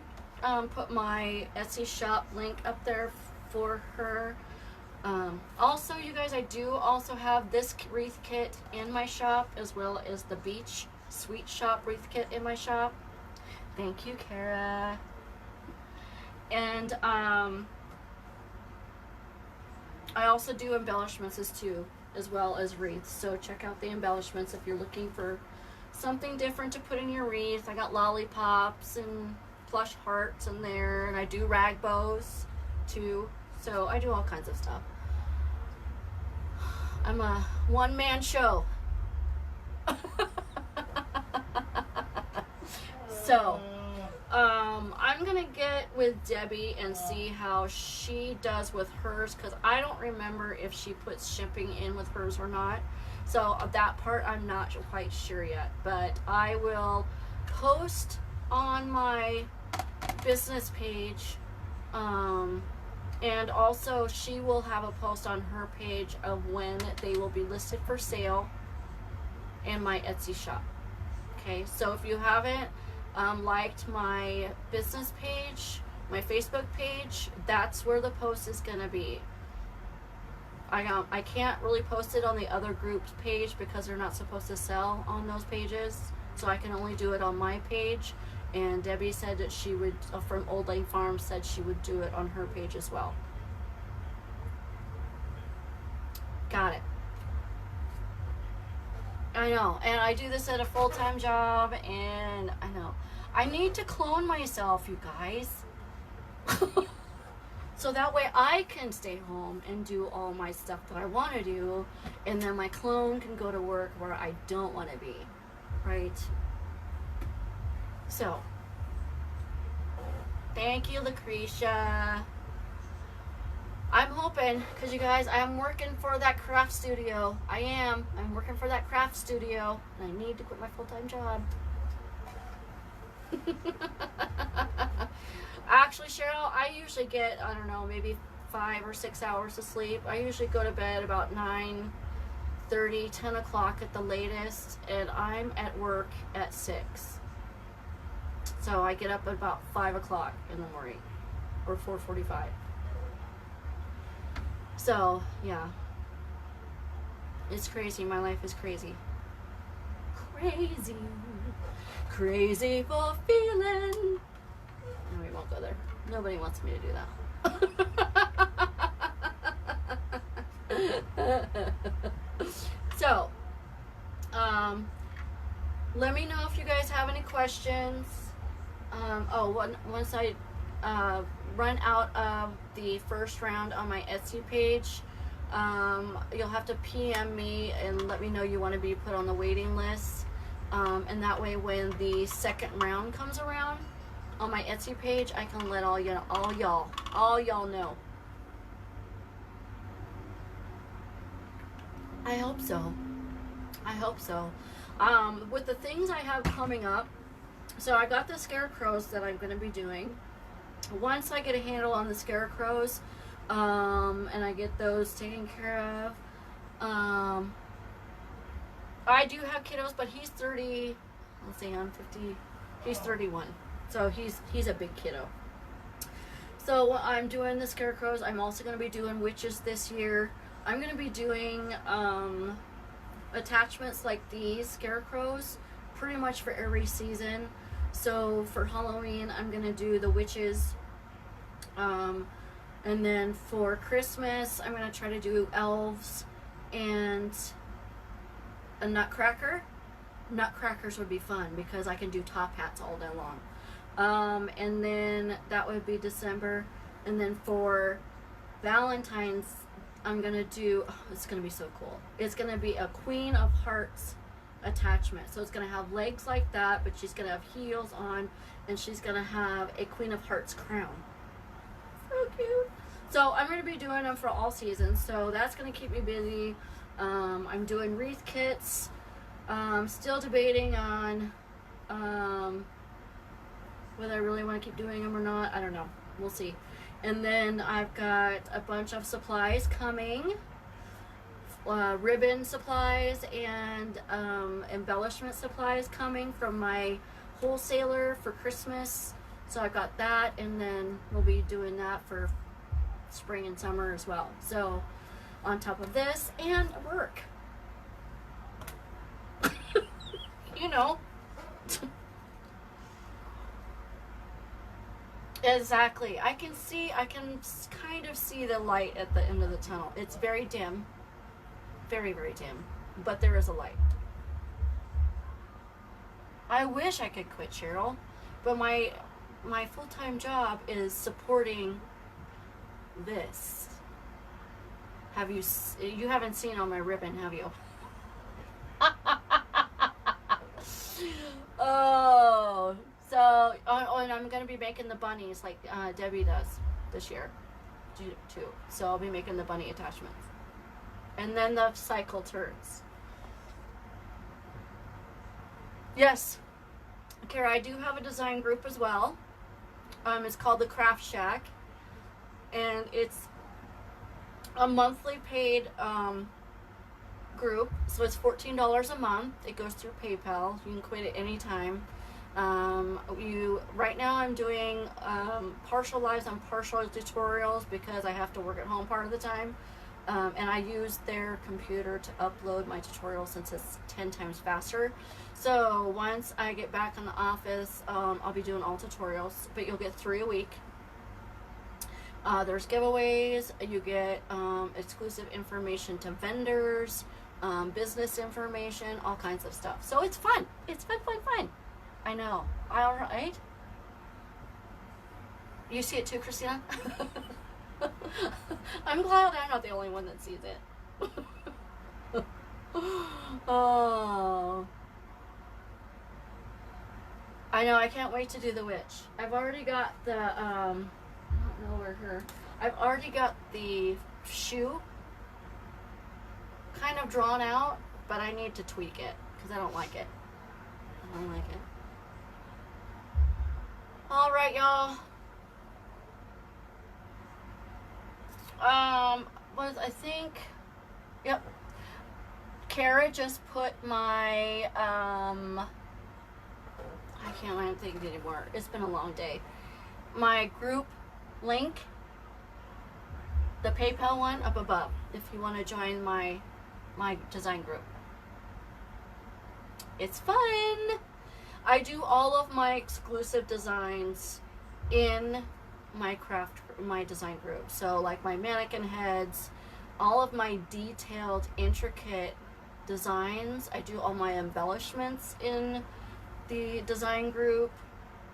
put my Etsy shop link up there for her? Also, you guys, I do also have this wreath kit in my shop, as well as the Beach Sweet Shop wreath kit in my shop. Thank you, Kara. And I also do embellishments as well as wreaths. So check out the embellishments if you're looking for something different to put in your wreath. I got lollipops and plush hearts in there, and I do rag bows too. So I do all kinds of stuff. I'm a one-man show. So I'm gonna get with Debbie and see how she does with hers, because I don't remember if she puts shipping in with hers or not. So that part I'm not quite sure yet, but I will post on my business page, and also she will have a post on her page of when they will be listed for sale in my Etsy shop. Okay, so if you haven't liked my business page, my Facebook page, that's where the post is gonna be. I can't really post it on the other group's page because they're not supposed to sell on those pages, so I can only do it on my page. And Debbie said that she would, from Old Lane Farm, said she would do it on her page as well. Got it. I know, and I do this at a full-time job, and I know. I need to clone myself, you guys. So that way I can stay home and do all my stuff that I want to do, and then my clone can go to work where I don't want to be, right? So, thank you, Lucretia. I'm hoping, because you guys, I'm working for that craft studio. I'm working for that craft studio, and I need to quit my full-time job. Actually, Cheryl, I usually get, I don't know, maybe 5 or 6 hours of sleep. I usually go to bed about 9:30, 10 o'clock at the latest, and I'm at work at 6. So I get up at about 5 o'clock in the morning, or 4:45. So, yeah. It's crazy. My life is crazy. crazy. Crazy for feeling. No, we won't go there. Nobody wants me to do that. So, let me know if you guys have any questions. Once I run out of the first round on my Etsy page, you'll have to PM me and let me know you want to be put on the waiting list. And that way when the second round comes around on my Etsy page, I can let all y'all know. I hope so. With the things I have coming up, so I got the scarecrows that I'm going to be doing. Once I get a handle on the scarecrows, and I get those taken care of, I do have kiddos, but he's 30. Let's see, I'm 50. He's 31, so he's a big kiddo. So I'm doing the scarecrows. I'm also going to be doing witches this year. I'm going to be doing attachments like these scarecrows pretty much for every season. So for Halloween, I'm going to do the witches. And then for Christmas, I'm going to try to do elves and a nutcracker. Nutcrackers would be fun because I can do top hats all day long. And then that would be December. And then for Valentine's, I'm going to do, it's going to be so cool. It's going to be a Queen of Hearts attachment. So it's going to have legs like that, but she's going to have heels on, and she's going to have a Queen of Hearts crown. So cute. So I'm going to be doing them for all seasons. So that's going to keep me busy. I'm doing wreath kits. Still debating on whether I really want to keep doing them or not. I don't know. We'll see. And then I've got a bunch of supplies coming, ribbon supplies and embellishment supplies coming from my wholesaler for Christmas. So I got that, and then we'll be doing that for spring and summer as well. So on top of this and work, you know. Exactly. I can kind of see the light at the end of the tunnel. It's very dim. Very, very dim. But there is a light. I wish I could quit, Cheryl. But my full-time job is supporting this. You haven't seen on my ribbon, have you? Oh. So, and I'm going to be making the bunnies like Debbie does this year, too. So I'll be making the bunny attachments. And then the cycle turns. Yes. Kara, I do have a design group as well. It's called the Craft Shack. And it's a monthly paid group. So it's $14 a month. It goes through PayPal. You can quit at any time. Right now I'm doing partial lives and partial tutorials because I have to work at home part of the time, and I use their computer to upload my tutorials since it's 10 times faster. So once I get back in the office, I'll be doing all tutorials, but you'll get 3 a week. There's giveaways. You get exclusive information to vendors, business information, all kinds of stuff. So it's fun. It's fun. I know. All right. You see it too, Christina? I'm glad I'm not the only one that sees it. Oh. I know. I can't wait to do the witch. I've already got the, I don't know where I've already got the shoe kind of drawn out, but I need to tweak it because I don't like it. All right, y'all. I think, yep. Kara just put my, I can't think anymore. It's been a long day. My group link, the PayPal one, up above, if you want to join my design group. It's fun. I do all of my exclusive designs in my design group. So like my mannequin heads, all of my detailed, intricate designs. I do all my embellishments in the design group.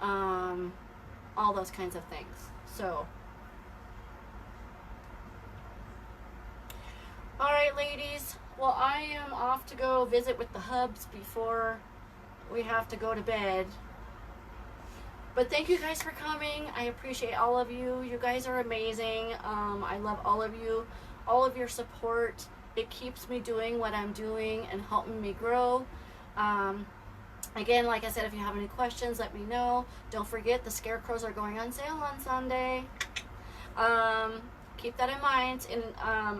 All those kinds of things. So, all right, ladies. Well, I am off to go visit with the hubs before we have to go to bed. But thank you guys for coming. I appreciate all of you. You guys are amazing. I love all of you, all of your support. It keeps me doing what I'm doing and helping me grow. Again, like I said, if you have any questions, let me know. Don't forget, the scarecrows are going on sale on Sunday. Keep that in mind. And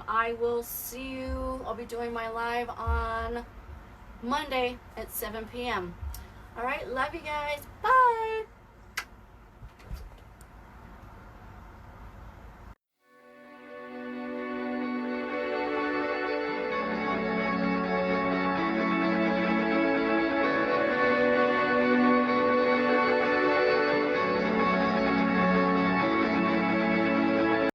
I will see you. I'll be doing my live on Monday at 7 p.m. All right, love you guys. Bye.